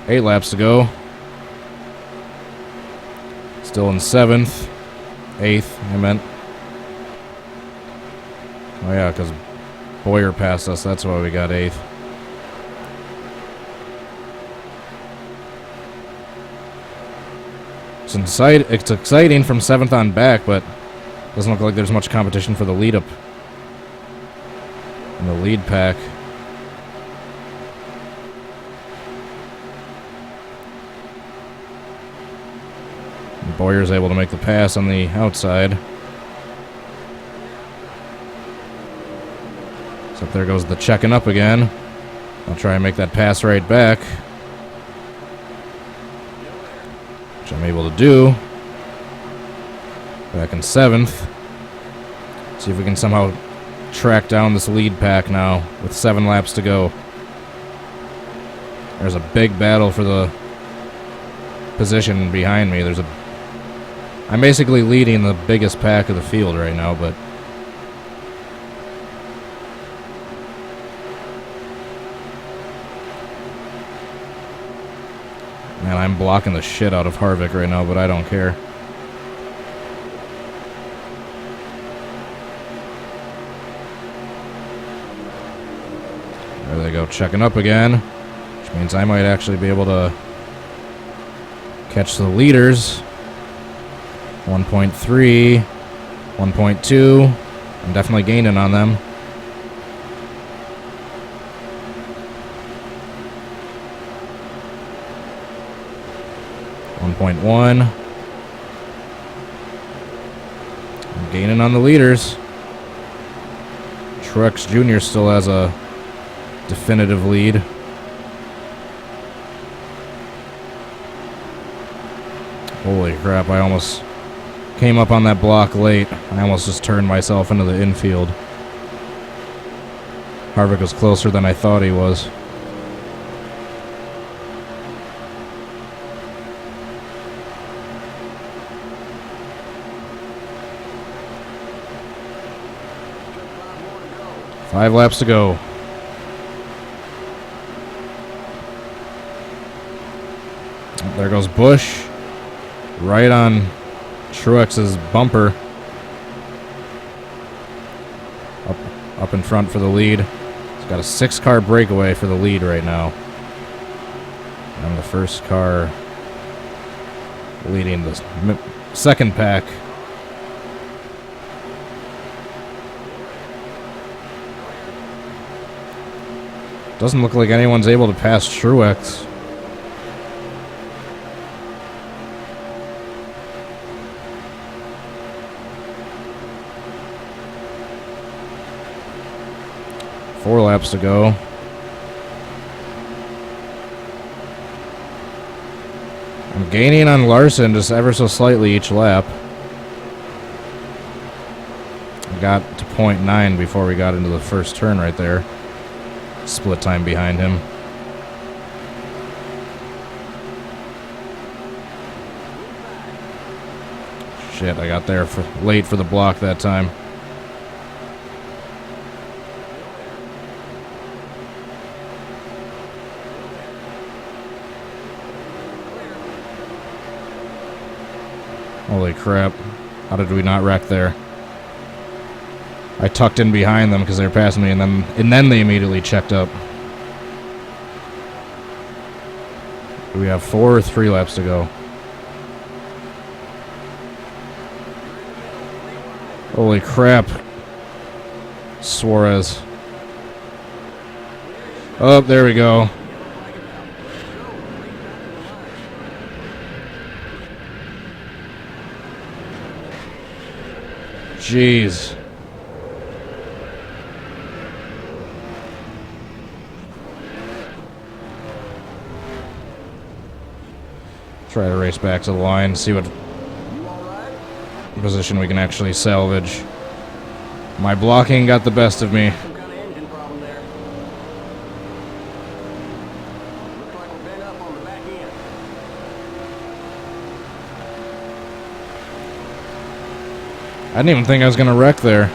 Speaker 1: Eight laps to go. Still in 7th. 8th, I meant. Oh yeah, because Boyer passed us. That's why we got 8th. It's exciting from 7th on back, but doesn't look like there's much competition for the lead up in the lead pack. Boyer's able to make the pass on the outside. So there goes the checking up again. I'll try and make that pass right back, which I'm able to do. Back in 7th. See if we can somehow track down this lead pack now with 7 laps to go. There's a big battle for the position behind me. I'm basically leading the biggest pack of the field right now, but man, I'm blocking the shit out of Harvick right now, but I don't care. There they go, checking up again, which means I might actually be able to catch the leaders. 1.3, 1.2. I'm definitely gaining on them. .1. I'm gaining on the leaders. Truex Jr. still has a definitive lead. Holy crap, I almost came up on that block late. I almost just turned myself into the infield. Harvick was closer than I thought he was. Five laps to go. There goes Busch. Right on Truex's bumper. Up in front for the lead. He's got a 6-car breakaway for the lead right now. And the first car leading the second pack. Doesn't look like anyone's able to pass Truex. Four laps to go. I'm gaining on Larson just ever so slightly each lap. I got to 0.9 before we got into the first turn right there. Split time behind him. Shit, I got there late for the block that time. Holy crap. How did we not wreck there? I tucked in behind them because they were passing me, and then they immediately checked up. Do we have 4 or 3 laps to go? Holy crap. Suarez. Oh, there we go. Jeez. Try to race back to the line, see what position we can actually salvage. My blocking got the best of me.
Speaker 2: Some kind of engine problem there. Looks like we're bent up on the back end.
Speaker 1: I didn't even think I was going to wreck there.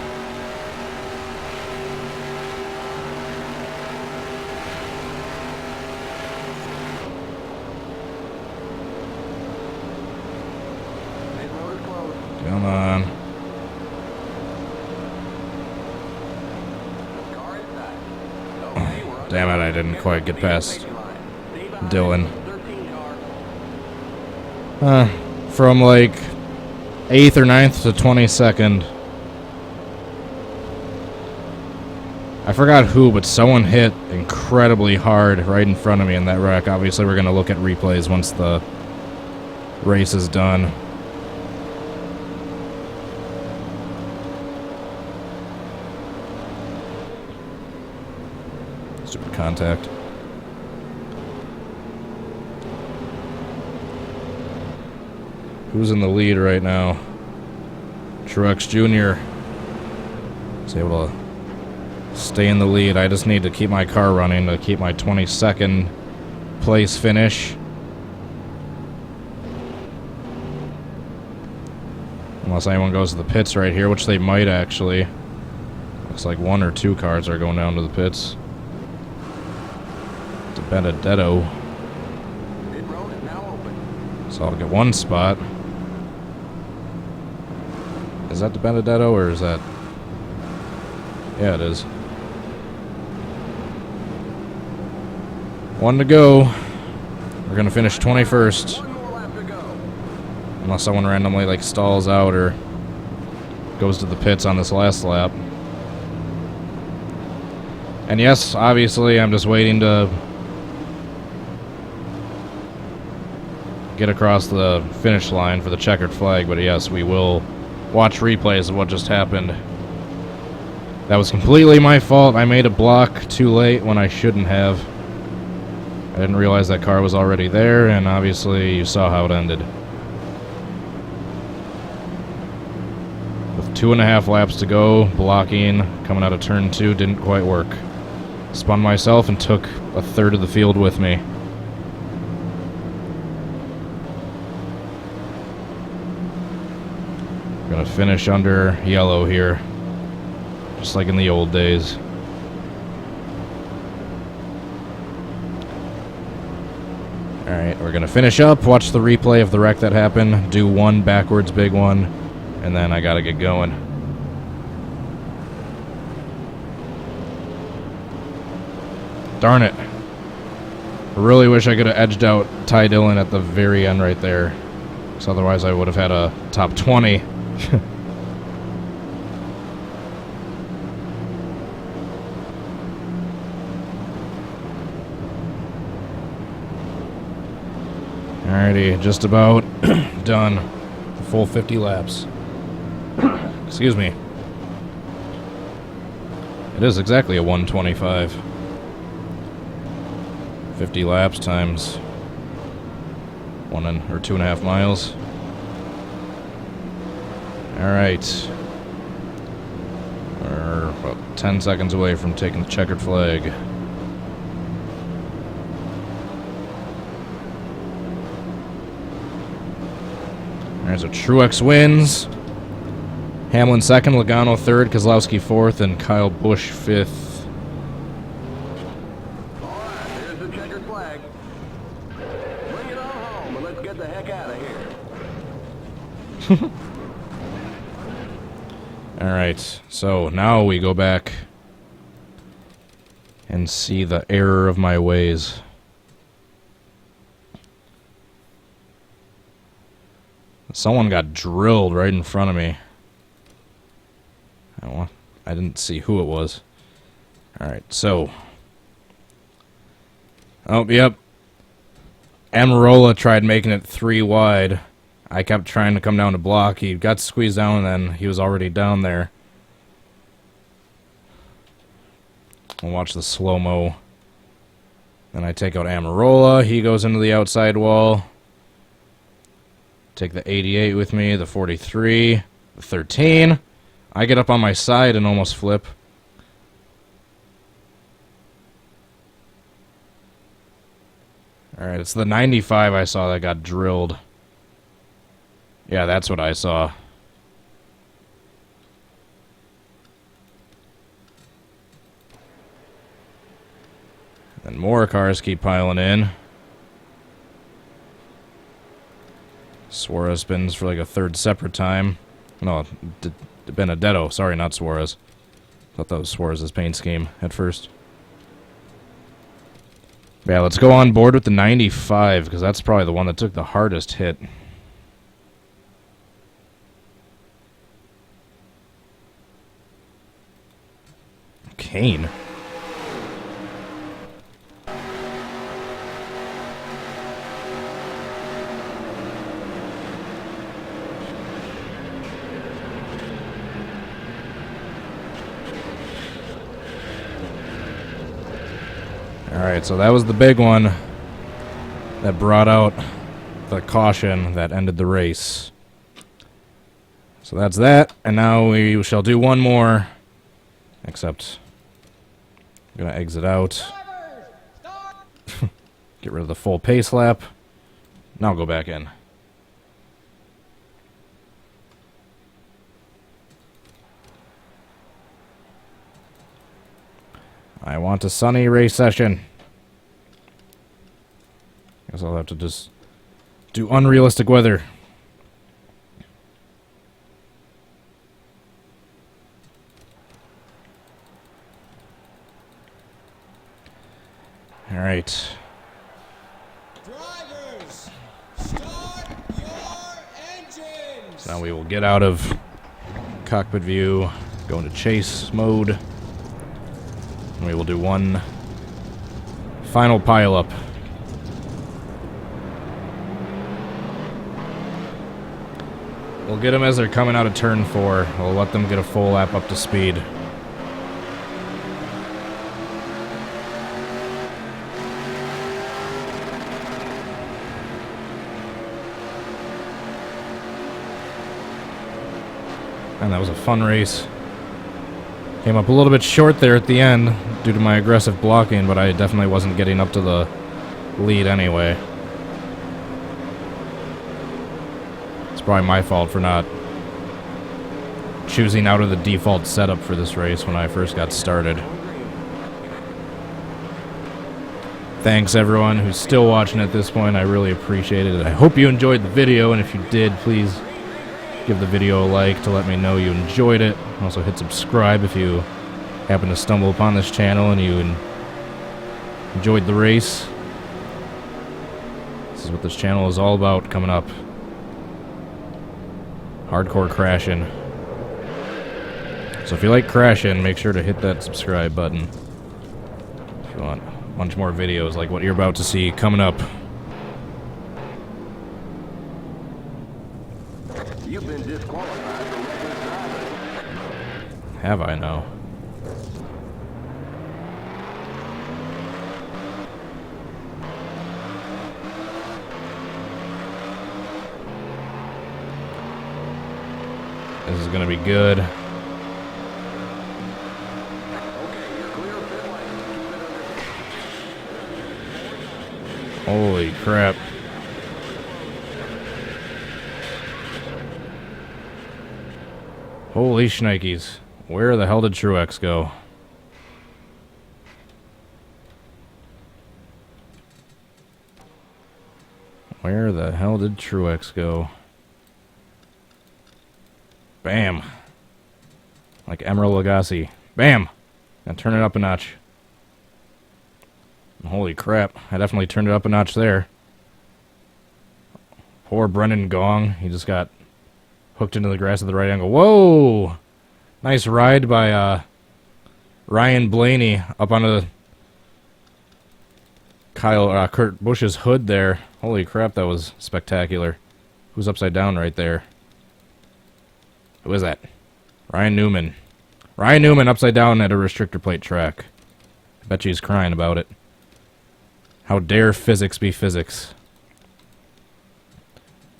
Speaker 1: Come on. Damn it, I didn't quite get past Dylan. From like 8th or 9th to 22nd. I forgot who, but someone hit incredibly hard right in front of me in that wreck. Obviously, we're going to look at replays once the race is done. Stupid contact. Who's in the lead right now? Truex Jr. is able to stay in the lead. I just need to keep my car running to keep my 22nd place finish. Unless anyone goes to the pits right here, which they might actually. Looks like 1 or 2 cars are going down to the pits. To Benedetto.
Speaker 2: Pit road is now open.
Speaker 1: So I'll get 1 spot. Is that the Benedetto or is that... Yeah, it is. 1 to go. We're going to finish 21st.
Speaker 2: 1 more lap to go.
Speaker 1: Unless someone randomly like stalls out or goes to the pits on this last lap. And yes, obviously I'm just waiting to get across the finish line for the checkered flag, but yes, we will watch replays of what just happened. That was completely my fault. I made a block too late when I shouldn't have. I didn't realize that car was already there, and obviously you saw how it ended. With 2.5 laps to go, blocking, coming out of turn 2, didn't quite work. Spun myself and took a third of the field with me. Gonna finish under yellow here, just like in the old days. Alright, we're gonna finish up, watch the replay of the wreck that happened, do 1 backwards big one, and then I gotta get going. Darn it. I really wish I could have edged out Ty Dillon at the very end right there, because otherwise I would have had a top 20. Alrighty, just about done. The full 50 laps. Excuse me. It is exactly a 125. 50 laps times 1 or 2.5 miles. Alright. We're about 10 seconds away from taking the checkered flag. There's a Truex wins. Hamlin second, Logano third, Keselowski fourth, and Kyle Busch fifth.
Speaker 2: Alright, here's the checkered flag. Bring it on home and let's get the heck out of here.
Speaker 1: Alright, so now we go back and see the error of my ways. Someone got drilled right in front of me. I didn't see who it was. Alright, so. Oh, yep. Amarola tried making it 3 wide. I kept trying to come down to block. He got squeezed down, and then he was already down there. We'll watch the slow-mo. Then I take out Amarola. He goes into the outside wall. Take the 88 with me, the 43, the 13. I get up on my side and almost flip. Alright, it's the 95 I saw that got drilled. Yeah, that's what I saw. And more cars keep piling in. Suarez spins for like a third separate time. No, Benedetto. Sorry, not Suarez. Thought that was Suarez's paint scheme at first. Yeah, let's go on board with the 95, because that's probably the one that took the hardest hit. Kane. Alright, so that was the big one that brought out the caution that ended the race. So that's that, and now we shall do one more, except I'm going to exit out, get rid of the full pace lap, now I'll go back in. I want a sunny race session. Guess I'll have to just do unrealistic weather. All right.
Speaker 3: Drivers, start your engines.
Speaker 1: So now we will get out of cockpit view, go into chase mode, and we will do one final pileup. We'll get them as they're coming out of turn 4. We'll let them get a full lap up to speed. And that was a fun race. Came up a little bit short there at the end due to my aggressive blocking, but I definitely wasn't getting up to the lead anyway. It's probably my fault for not choosing out of the default setup for this race when I first got started. Thanks everyone who's still watching at this point. I really appreciate it. I hope you enjoyed the video, and if you did, please give the video a like to let me know you enjoyed it. Also hit subscribe if you happen to stumble upon this channel and you enjoyed the race. This is what this channel is all about coming up. Hardcore crashing. So if you like crashing, make sure to hit that subscribe button if you want a bunch more videos like what you're about to see coming up.
Speaker 2: You've been disqualified from reckless driving.
Speaker 1: Have I now? This is gonna be good.
Speaker 2: Okay, you're clear of pit lane. Keep it under.
Speaker 1: Holy crap. Holy shnikes. Where the hell did Truex go? Where the hell did Truex go? Bam. Like Emerald Lagasse. Bam! Now turn it up a notch. Holy crap. I definitely turned it up a notch there. Poor Brendan Gong. He just got hooked into the grass at the right angle. Whoa! Nice ride by Ryan Blaney up onto Kurt Busch's hood there. Holy crap, that was spectacular. Who's upside down right there? Who is that? Ryan Newman. Ryan Newman upside down at a restrictor plate track. I bet she's crying about it. How dare physics be physics?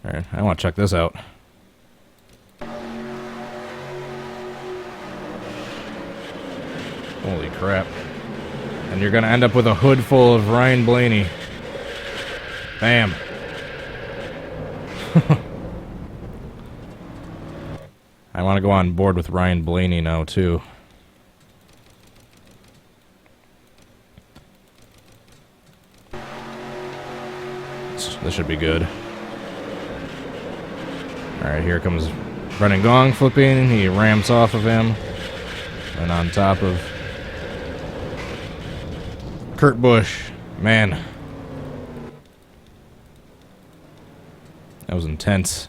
Speaker 1: Alright, I want to check this out. Holy crap. And you're going to end up with a hood full of Ryan Blaney. Bam. I want to go on board with Ryan Blaney now, too. This should be good. Alright, here comes Brendan Gong flipping. He ramps off of him. And on top of Kurt Busch. Man. That was intense.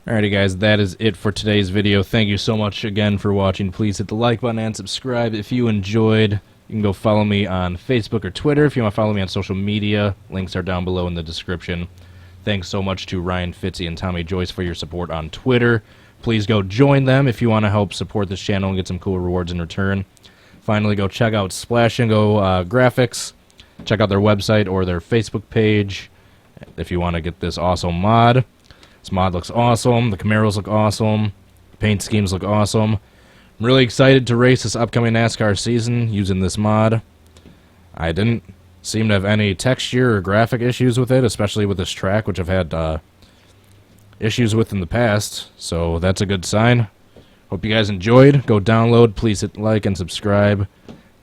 Speaker 1: Alrighty guys, that is it for today's video. Thank you so much again for watching. Please hit the like button and subscribe if you enjoyed. You You can go follow me on Facebook or Twitter. If you want to follow me on social media, links are down below in the description. Thanks so much to Ryan Fitzy and Tommy Joyce for your support on Twitter. Please go join them if you want to help support this channel and get some cool rewards in return. Finally, go check out Splash and Go Graphics. Check out their website or their Facebook page if you want to get this awesome mod. This mod looks awesome. The Camaros look awesome. Paint schemes look awesome. I'm really excited to race this upcoming NASCAR season using this mod. I didn't seem to have any texture or graphic issues with it, especially with this track, which I've had issues with in the past, so that's a good sign. Hope you guys enjoyed. Go download. Please hit like and subscribe.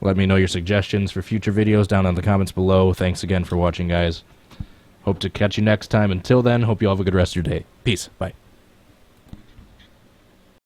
Speaker 1: Let me know your suggestions for future videos down in the comments below. Thanks again for watching, guys. Hope to catch you next time. Until then, hope you all have a good rest of your day. Peace. Bye.